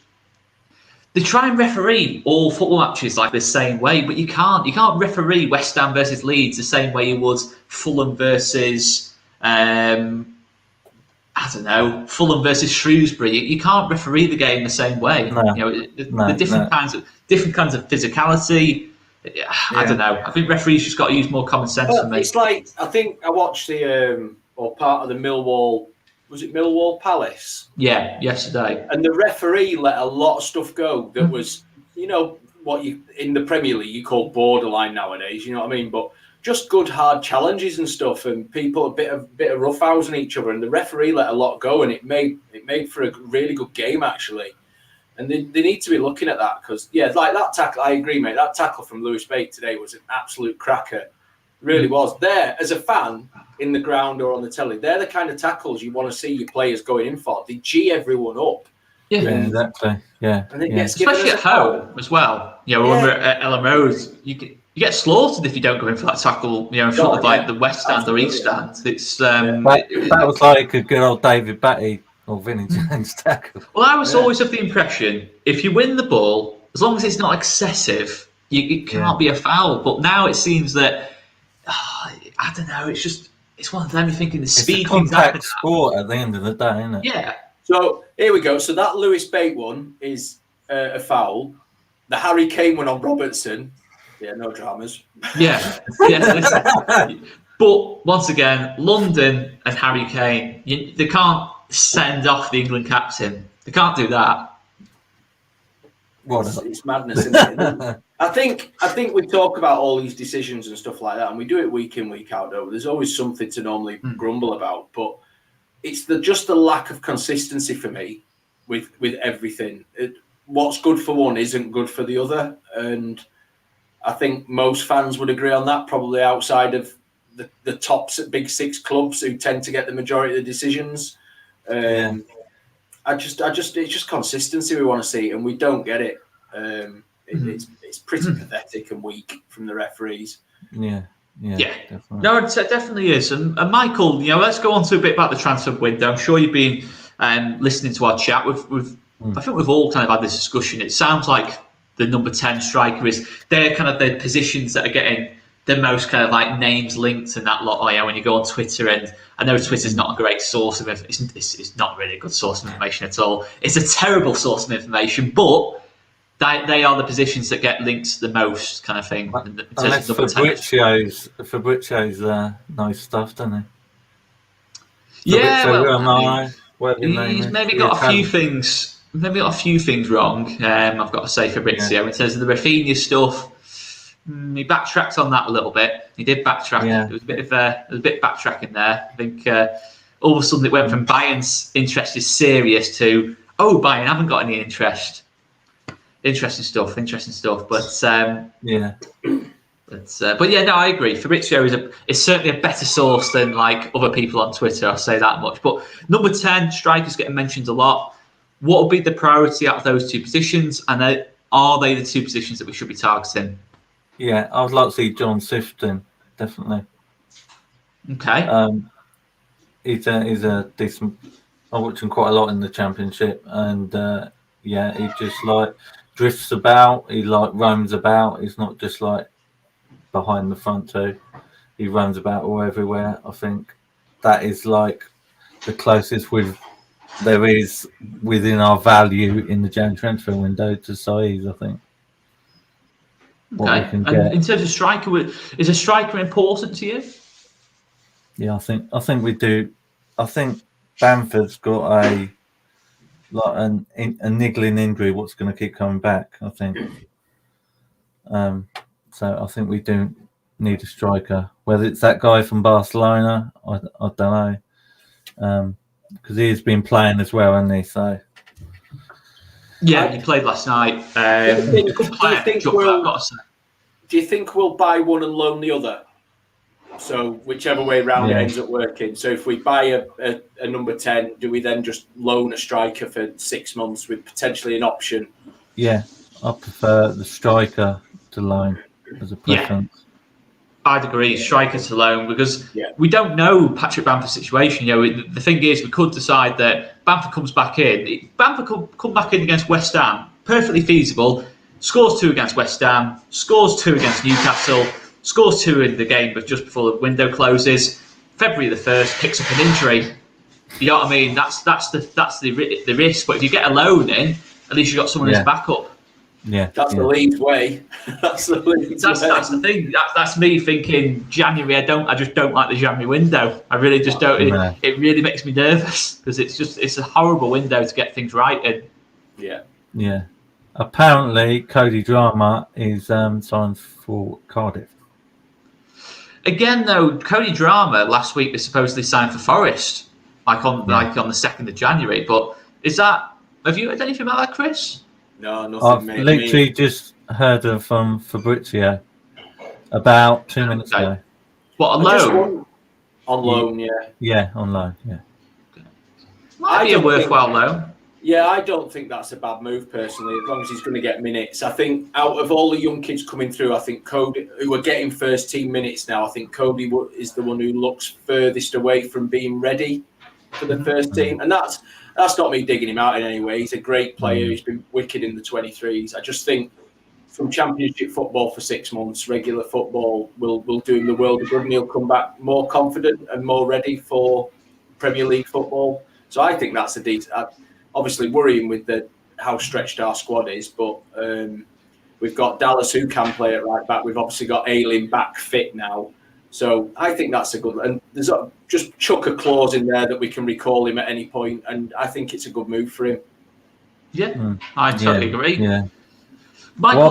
they try and referee all football matches like the same way, but you can't. You can't referee West Ham versus Leeds the same way you would Fulham versus Fulham versus Shrewsbury. You can't referee the game the same way. The different kinds of physicality. I don't know. I think referees just got to use more common sense for me. It's like, I think I watched part of the Millwall, was it Millwall Palace? Yeah, yesterday. And the referee let a lot of stuff go that was, what you in the Premier League you call borderline nowadays, you know what I mean? But just good hard challenges and stuff, and people a bit of roughhousing each other, and the referee let a lot go, and it made for a really good game actually. And they need to be looking at that because, like that tackle, I agree, mate. That tackle from Lewis Bate today was an absolute cracker. It really was. There, as a fan in the ground or on the telly, they're the kind of tackles you want to see your players going in for. They G everyone up. Yeah, exactly. Yeah. And it gets especially at home as well. When we're at Ellen Rose, you get slaughtered if you don't go in for that tackle, in front of like the West Stand or East Stand. It's that was like a good old David Batty or Vinnie Jones tackle. Well, I was always of the impression if you win the ball, as long as it's not excessive, it can't be a foul. But now it seems that I don't know. It's one of them. You're thinking the speed. It's a contact sport at the end of the day, isn't it? Yeah. So here we go. So that Lewis Bate one is a foul. The Harry Kane one on Robertson. Yeah, no dramas. Yeah. But once again, London and Harry Kane, they can't send off the England captain. They can't do that. It's madness, isn't it? I think we talk about all these decisions and stuff like that, and we do it week in, week out, though. There's always something to normally grumble about, but it's just the lack of consistency for me with everything. What's good for one isn't good for the other, and I think most fans would agree on that, probably outside of the top big six clubs who tend to get the majority of the decisions. It's just consistency we want to see, and we don't get it. It's pretty pathetic and weak from the referees. Yeah. Definitely. No, it definitely is. And Michael, let's go on to a bit about the transfer window. I'm sure you've been listening to our chat. I think we've all kind of had this discussion. It sounds like the number 10 striker they're kind of the positions that are getting the most kind of like names linked and that lot. When you go on Twitter, and I know Twitter's not a great source of it's not really a good source of information at all. It's a terrible source of information, but they are the positions that get linked the most, kind of thing. Unless Fabrizio's nice stuff, doesn't he? Yeah, he's maybe got a few things. Maybe got a few things wrong. I've got to say Fabrizio in terms of the Rafinha stuff. He backtracked on that a little bit. He did backtrack. Yeah. There was a bit backtracking there. I think all of a sudden it went from Bayern's interest is serious to Bayern haven't got any interest. Interesting stuff. But yeah. But yeah, no, I agree. Fabrizio is certainly a better source than like other people on Twitter. I'll say that much. But number 10, strikers getting mentioned a lot. What would be the priority out of those two positions? And are they the two positions that we should be targeting? Yeah, I would like to see John Sifton, definitely. Okay. He's a decent. I watch him quite a lot in the Championship, and he just like drifts about. He like roams about. He's not just like behind the front two. He runs about all everywhere. I think that is like the closest there is within our value in the Jan transfer window to Saiz, I think. Okay. And in terms of striker, is a striker important to you? Yeah, I think we do. I think Bamford's got a niggling injury. What's going to keep coming back? I think. So I think we do need a striker. Whether it's that guy from Barcelona, I don't know, because he has been playing as well, hasn't he? So. Yeah, he played last night. Do you think we'll buy one and loan the other? So whichever way round it ends up working. So if we buy a number 10, do we then just loan a striker for 6 months with potentially an option? Yeah, I prefer the striker to loan as a preference. Yeah. I'd agree, striker to loan, because we don't know Patrick Bamford's situation. The thing is, we could decide that Bamford comes back in. Bamford could come back in against West Ham, perfectly feasible. Scores 2 against West Ham, scores 2 against Newcastle, scores 2 in the game, but just before the window closes. February the 1st, picks up an injury. You know what I mean? That's the risk. But if you get a loan in, at least you've got someone as backup. Yeah, that's the Leeds way. That's the thing. That's me thinking January. I just don't like the January window. I really just don't. It really makes me nervous because it's a horrible window to get things right in. Yeah. Apparently, 𝐘𝐿 is signed for Cardiff. Again, though, 𝐘𝐿 last week was supposedly signed for Forest, on the 2nd of January. But have you heard anything about that, Chris? No, nothing. I've literally just heard from Fabrizio about 2 minutes ago. What, on loan? On loan, yeah. Yeah, on loan, yeah. Might be a worthwhile loan. Yeah, I don't think that's a bad move, personally, as long as he's going to get minutes. I think out of all the young kids coming through, I think Cody, who are getting first team minutes now, I think Cody is the one who looks furthest away from being ready for the first team. And that's not me digging him out in any way. He's a great player. He's been wicked in the 23s. I just think from Championship football for 6 months, regular football will do him the world of good, and he'll come back more confident and more ready for Premier League football. So I think that's a decent... Obviously worrying with how stretched our squad is, but we've got Dallas who can play at right back. We've obviously got Ayling back fit now. So I think that's a good... And there's just chuck a clause in there that we can recall him at any point, and I think it's a good move for him. Yeah, I totally agree. Yeah. Michael,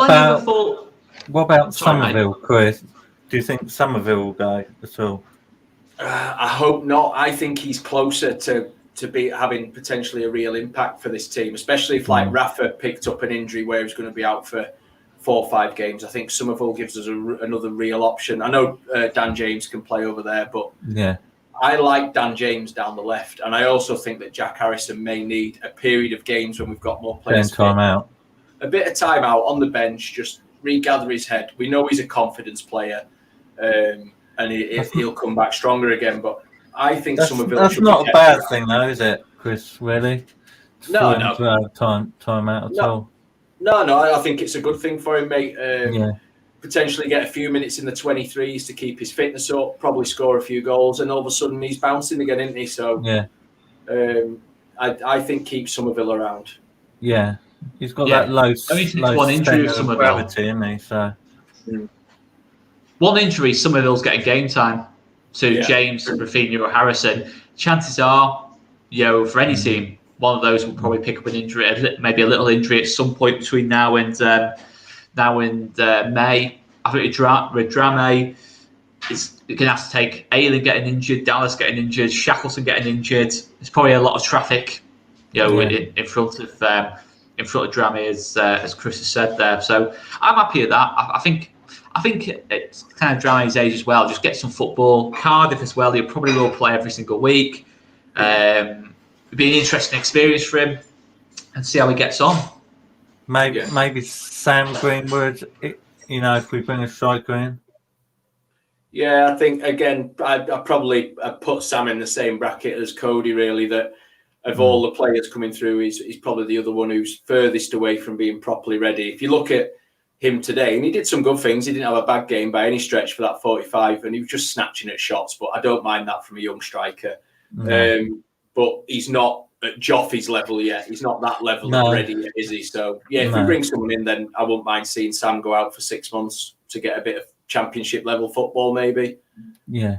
what about Somerville, Chris? Do you think Somerville will go at all? I hope not. I think he's closer to be having potentially a real impact for this team, especially if Rafa picked up an injury where he's going to be out for 4 or 5 games. I think Somerville gives us another real option. I know Dan James can play over there, but I like Dan James down the left, and I also think that Jack Harrison may need a period of games when we've got more players. A bit of time out on the bench, just regather his head. We know he's a confidence player, and he'll come back stronger again, but I think that's not a bad thing, though, is it, Chris? Really? No. Time out at all. No. I think it's a good thing for him, mate. Potentially get a few minutes in the 23s to keep his fitness up. Probably score a few goals, and all of a sudden he's bouncing again, isn't he? So I think keep Somerville around. Yeah, he's got that low one injury of Somerville, gravity, isn't he? So one injury, Somerville's getting game time. To James, Rafinha or Harrison. chances are, for any team, one of those will probably pick up an injury, maybe a little injury at some point between now and May. I think Redrame is going to have to take Ayling getting injured, Dallas getting injured, Shackleton getting injured. There's probably a lot of traffic, in front of Drame, as Chris has said there. So I'm happy at that. I think it's kind of Drame's age as well. Just get some football. Cardiff as well. He probably will play every single week. It'd be an interesting experience for him, and see how he gets on. Maybe Sam Greenwood. If we bring a striker in. Yeah, I think again, I probably put Sam in the same bracket as Cody. Really, that of all the players coming through, he's probably the other one who's furthest away from being properly ready. If you look at him today, and he did some good things. He didn't have a bad game by any stretch for that 45, and he was just snatching at shots. But I don't mind that from a young striker. But he's not at Joffy's level yet. He's not that level of ready yet, is he? So if we bring someone in, then I wouldn't mind seeing Sam go out for 6 months to get a bit of championship level football, maybe. Yeah,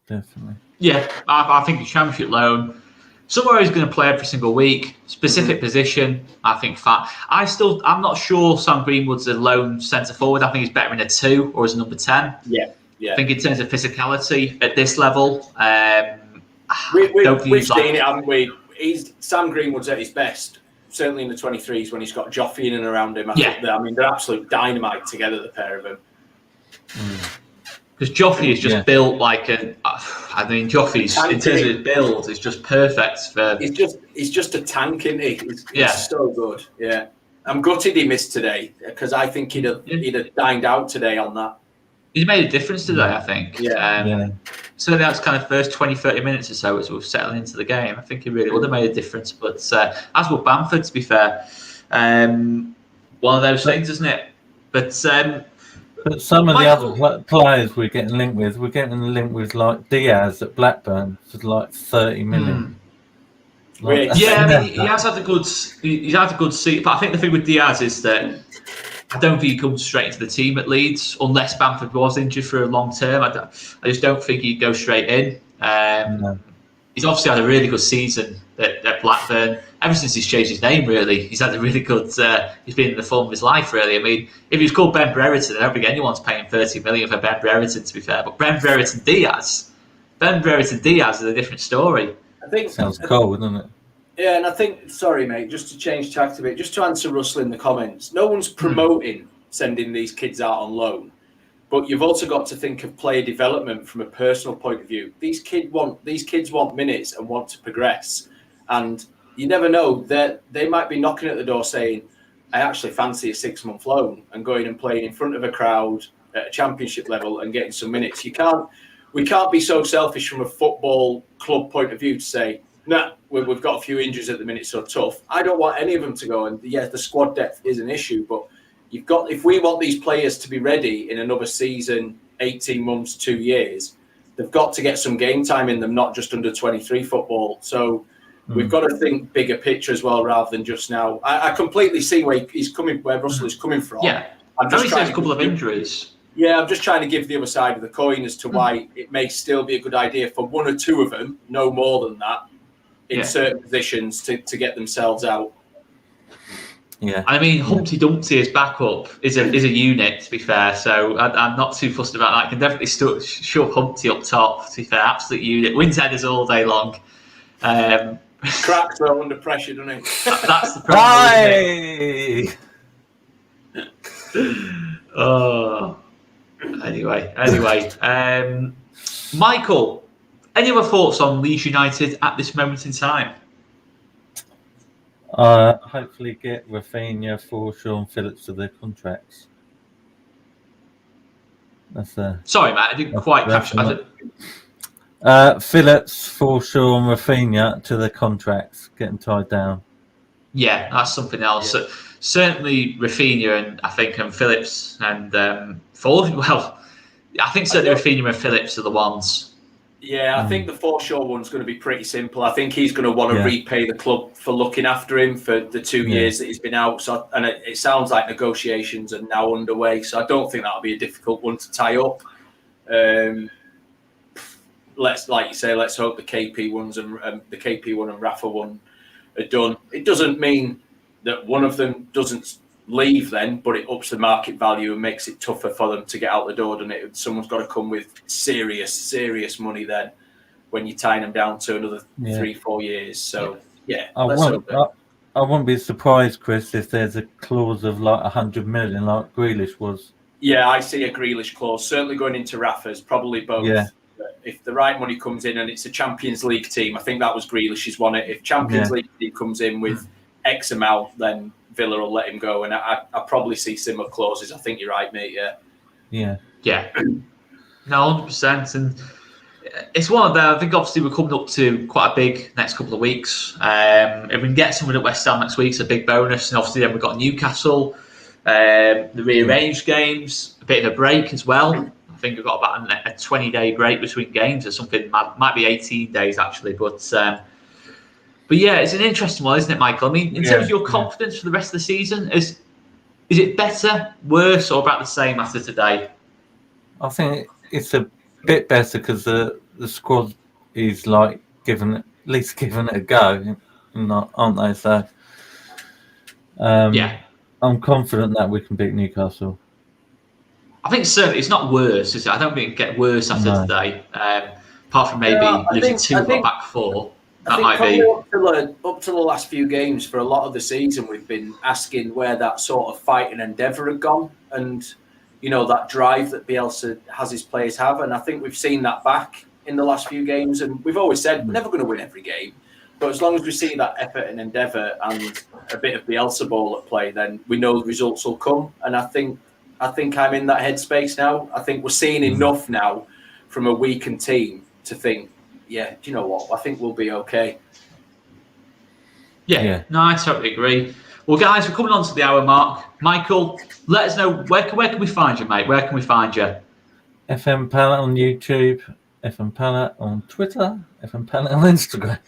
definitely. Yeah, I think a championship loan, somewhere he's going to play every single week, specific position. I think I'm not sure Sam Greenwood's a lone centre forward. I think he's better in a 2 or as a number 10. Yeah. I think in terms of physicality at this level, we've seen it, haven't we? Sam Greenwood's at his best, certainly in the 23s when he's got Joffy in and around him. I think they're absolute dynamite together, the pair of them. Because Joffy is just built like Joffy's in terms of his build is just perfect for. He's just a tank, isn't he? He's so good. Yeah, I'm gutted he missed today because I think he'd have dined out today on that. He's made a difference today, I think. So that's kind of first 20, 30 minutes or so as we're settling into the game. I think he really would have made a difference. But as would Bamford, to be fair. One of those things, isn't it? But some of the other players we're getting linked with like Diaz at Blackburn for like 30 million. He has had a good seat. But I think the thing with Diaz is that I don't think he comes straight into the team at Leeds unless Bamford was injured for a long term. I just don't think he'd go straight in. He's obviously had a really good season at Blackburn. Ever since he's changed his name, really, he's had a really good. He's been in the form of his life, really. I mean, if he was called Ben Brereton, I don't think anyone's paying 30 million for Ben Brereton, to be fair. But Ben Brereton Diaz is a different story. I think sounds cool, doesn't it? Yeah, and I think, sorry, mate, just to change tact a bit, just to answer Russell in the comments, no one's promoting sending these kids out on loan, but you've also got to think of player development from a personal point of view. These kids want minutes and want to progress, and you never know that they might be knocking at the door saying, I actually fancy a 6-month loan and going and playing in front of a crowd at a championship level and getting some minutes. We can't be so selfish from a football club point of view to say, nah, we've got a few injuries at the minute, so tough. I don't want any of them to go. And yes, the squad depth is an issue, but if we want these players to be ready in another season, 18 months, 2 years, they've got to get some game time in them, not just under 23 football. So we've got to think bigger picture as well, rather than just now. I completely see where Russell is coming from. Yeah, I'm just trying a couple of injuries. Yeah, I'm just trying to give the other side of the coin as to why it may still be a good idea for 1 or 2 of them, no more than that, in certain positions to get themselves out. Yeah, I mean, Humpty Dumpty as backup is a unit, to be fair. So I'm not too fussed about that. I can definitely still shove Humpty up top. To be fair, absolute unit. Wins headers all day long. Cracks though under pressure, doesn't he? That's the problem. Oh. Anyway. Michael, any other thoughts on Leeds United at this moment in time? Hopefully get Rafinha, Forshaw and Phillips to their contracts. Sorry, Matt, I didn't quite catch that. Phillips, Forshaw and Rafinha to their contracts, getting tied down. Yeah, that's something else. Yeah. Certainly Rafinha and Phillips and Ford. Well, I think certainly Rafinha and Phillips are the ones. Yeah, I think the Forshaw one's going to be pretty simple. I think he's going to want to repay the club for looking after him for the 2 years that he's been out. So, and it sounds like negotiations are now underway. So I don't think that'll be a difficult one to tie up. let's, like you say, let's hope the KP ones and the KP one and Rafa one are done. It doesn't mean that one of them doesn't leave then, but it ups the market value and makes it tougher for them to get out the door, doesn't it? Someone's got to come with serious money then when you're tying them down to another 3-4 years. So, I wouldn't be surprised, Chris, if there's a clause of like 100 million, like Grealish was. Yeah, I see a Grealish clause, certainly going into Rafa's, probably both. Yeah. If the right money comes in and it's a Champions League team, I think that was Grealish's one. If Champions League team comes in with X amount, then Villa will let him go. And I probably see similar clauses. I think you're right, mate. Yeah. No, 100%. And it's one of them. I think obviously we're coming up to quite a big next couple of weeks. If we can get someone at West Ham next week, it's a big bonus. And obviously then we've got Newcastle, the rearranged games, a bit of a break as well. I think we've got about a 20-day break between games or something. Might be 18 days actually, but yeah, it's an interesting one, isn't it, Michael? I mean, in terms of your confidence for the rest of the season, is it better, worse, or about the same after today? I think it's a bit better because the squad is like at least giving it a go, aren't they? So I'm confident that we can beat Newcastle. I think certainly it's not worse, is it? I don't think it get worse after today. Apart from maybe losing two back four. I think up to the last few games for a lot of the season, we've been asking where that sort of fight and endeavour had gone, and that drive that Bielsa has his players have, and I think we've seen that back in the last few games. And we've always said we're never going to win every game, but as long as we see that effort and endeavour and a bit of Bielsa ball at play, then we know the results will come. And I think I'm in that headspace now. I think we're seeing enough now from a weakened team to think, do you know what? I think we'll be okay. Yeah. No, I totally agree. Well, guys, we're coming on to the hour mark. Michael, let us know where can we find you, mate? Where can we find you? FM Pallet on YouTube, FM Pallet on Twitter, FM Pallet on Instagram.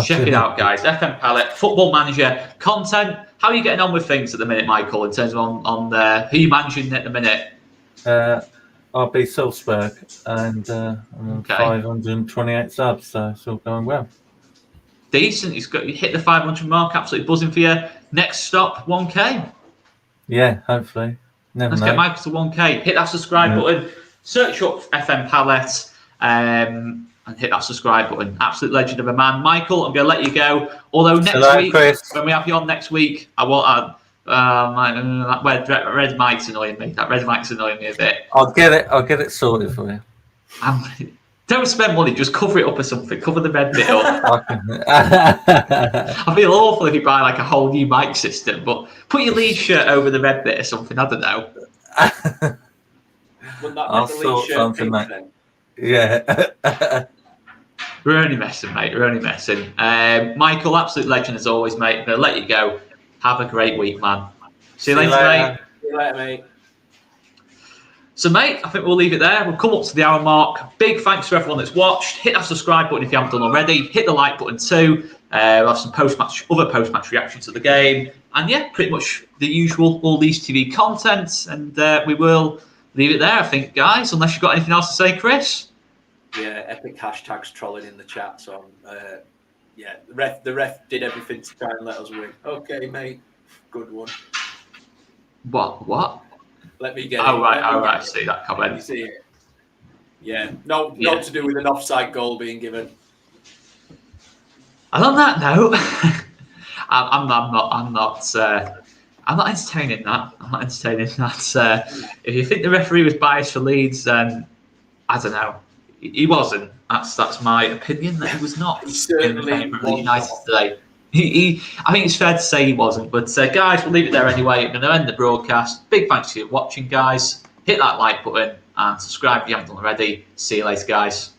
Check it out, guys. FM Pallet, Football Manager, content. How are you getting on with things at the minute, Michael, in terms of on who are you managing at the minute? RB Salzburg, and I'm on 528 subs, so it's all going well. Decent. You hit the 500 mark, absolutely buzzing for you. Next stop, 1K. Yeah, hopefully. Let's get Michael to 1K. Hit that subscribe button. Search up FM Pallet and hit that subscribe button. Absolute legend of a man. Michael, I'm going to let you go. Although next week, Chris, when we have you on next week, I won't. Red mic's annoying me. That red mic's annoying me a bit. I'll get it sorted for you. Don't spend money. Just cover it up or something. Cover the red bit up. I feel awful if you buy like a whole new mic system, but put your Leeds shirt over the red bit or something. I don't know. I'll sort something, mate. Yeah. We're only messing, mate. We're only messing. Michael, absolute legend as always, mate. I'm going to let you go. Have a great week, man. See you later, mate. See you later, mate. So, mate, I think we'll leave it there. We'll come up to the hour mark. Big thanks to everyone that's watched. Hit that subscribe button if you haven't done already. Hit the like button too. We'll have some other post-match reactions to the game. And yeah, pretty much the usual All These TV content. And we will leave it there, I think, guys, unless you've got anything else to say, Chris. Yeah, epic hashtags trolling in the chat. So, the ref did everything to try and let us win. Okay, mate. Good one. What? Let me get it. Right. I see that comment. You see it? Yeah. Not to do with an offside goal being given. And on that note, I'm not entertaining that. If you think the referee was biased for Leeds, then I don't know. He wasn't. That's my opinion. That he was not. He certainly in favour of United today. I think it's fair to say he wasn't. But guys, we'll leave it there anyway. I'm going to end the broadcast. Big thanks for watching, guys. Hit that like button and subscribe if you haven't done already. See you later, guys.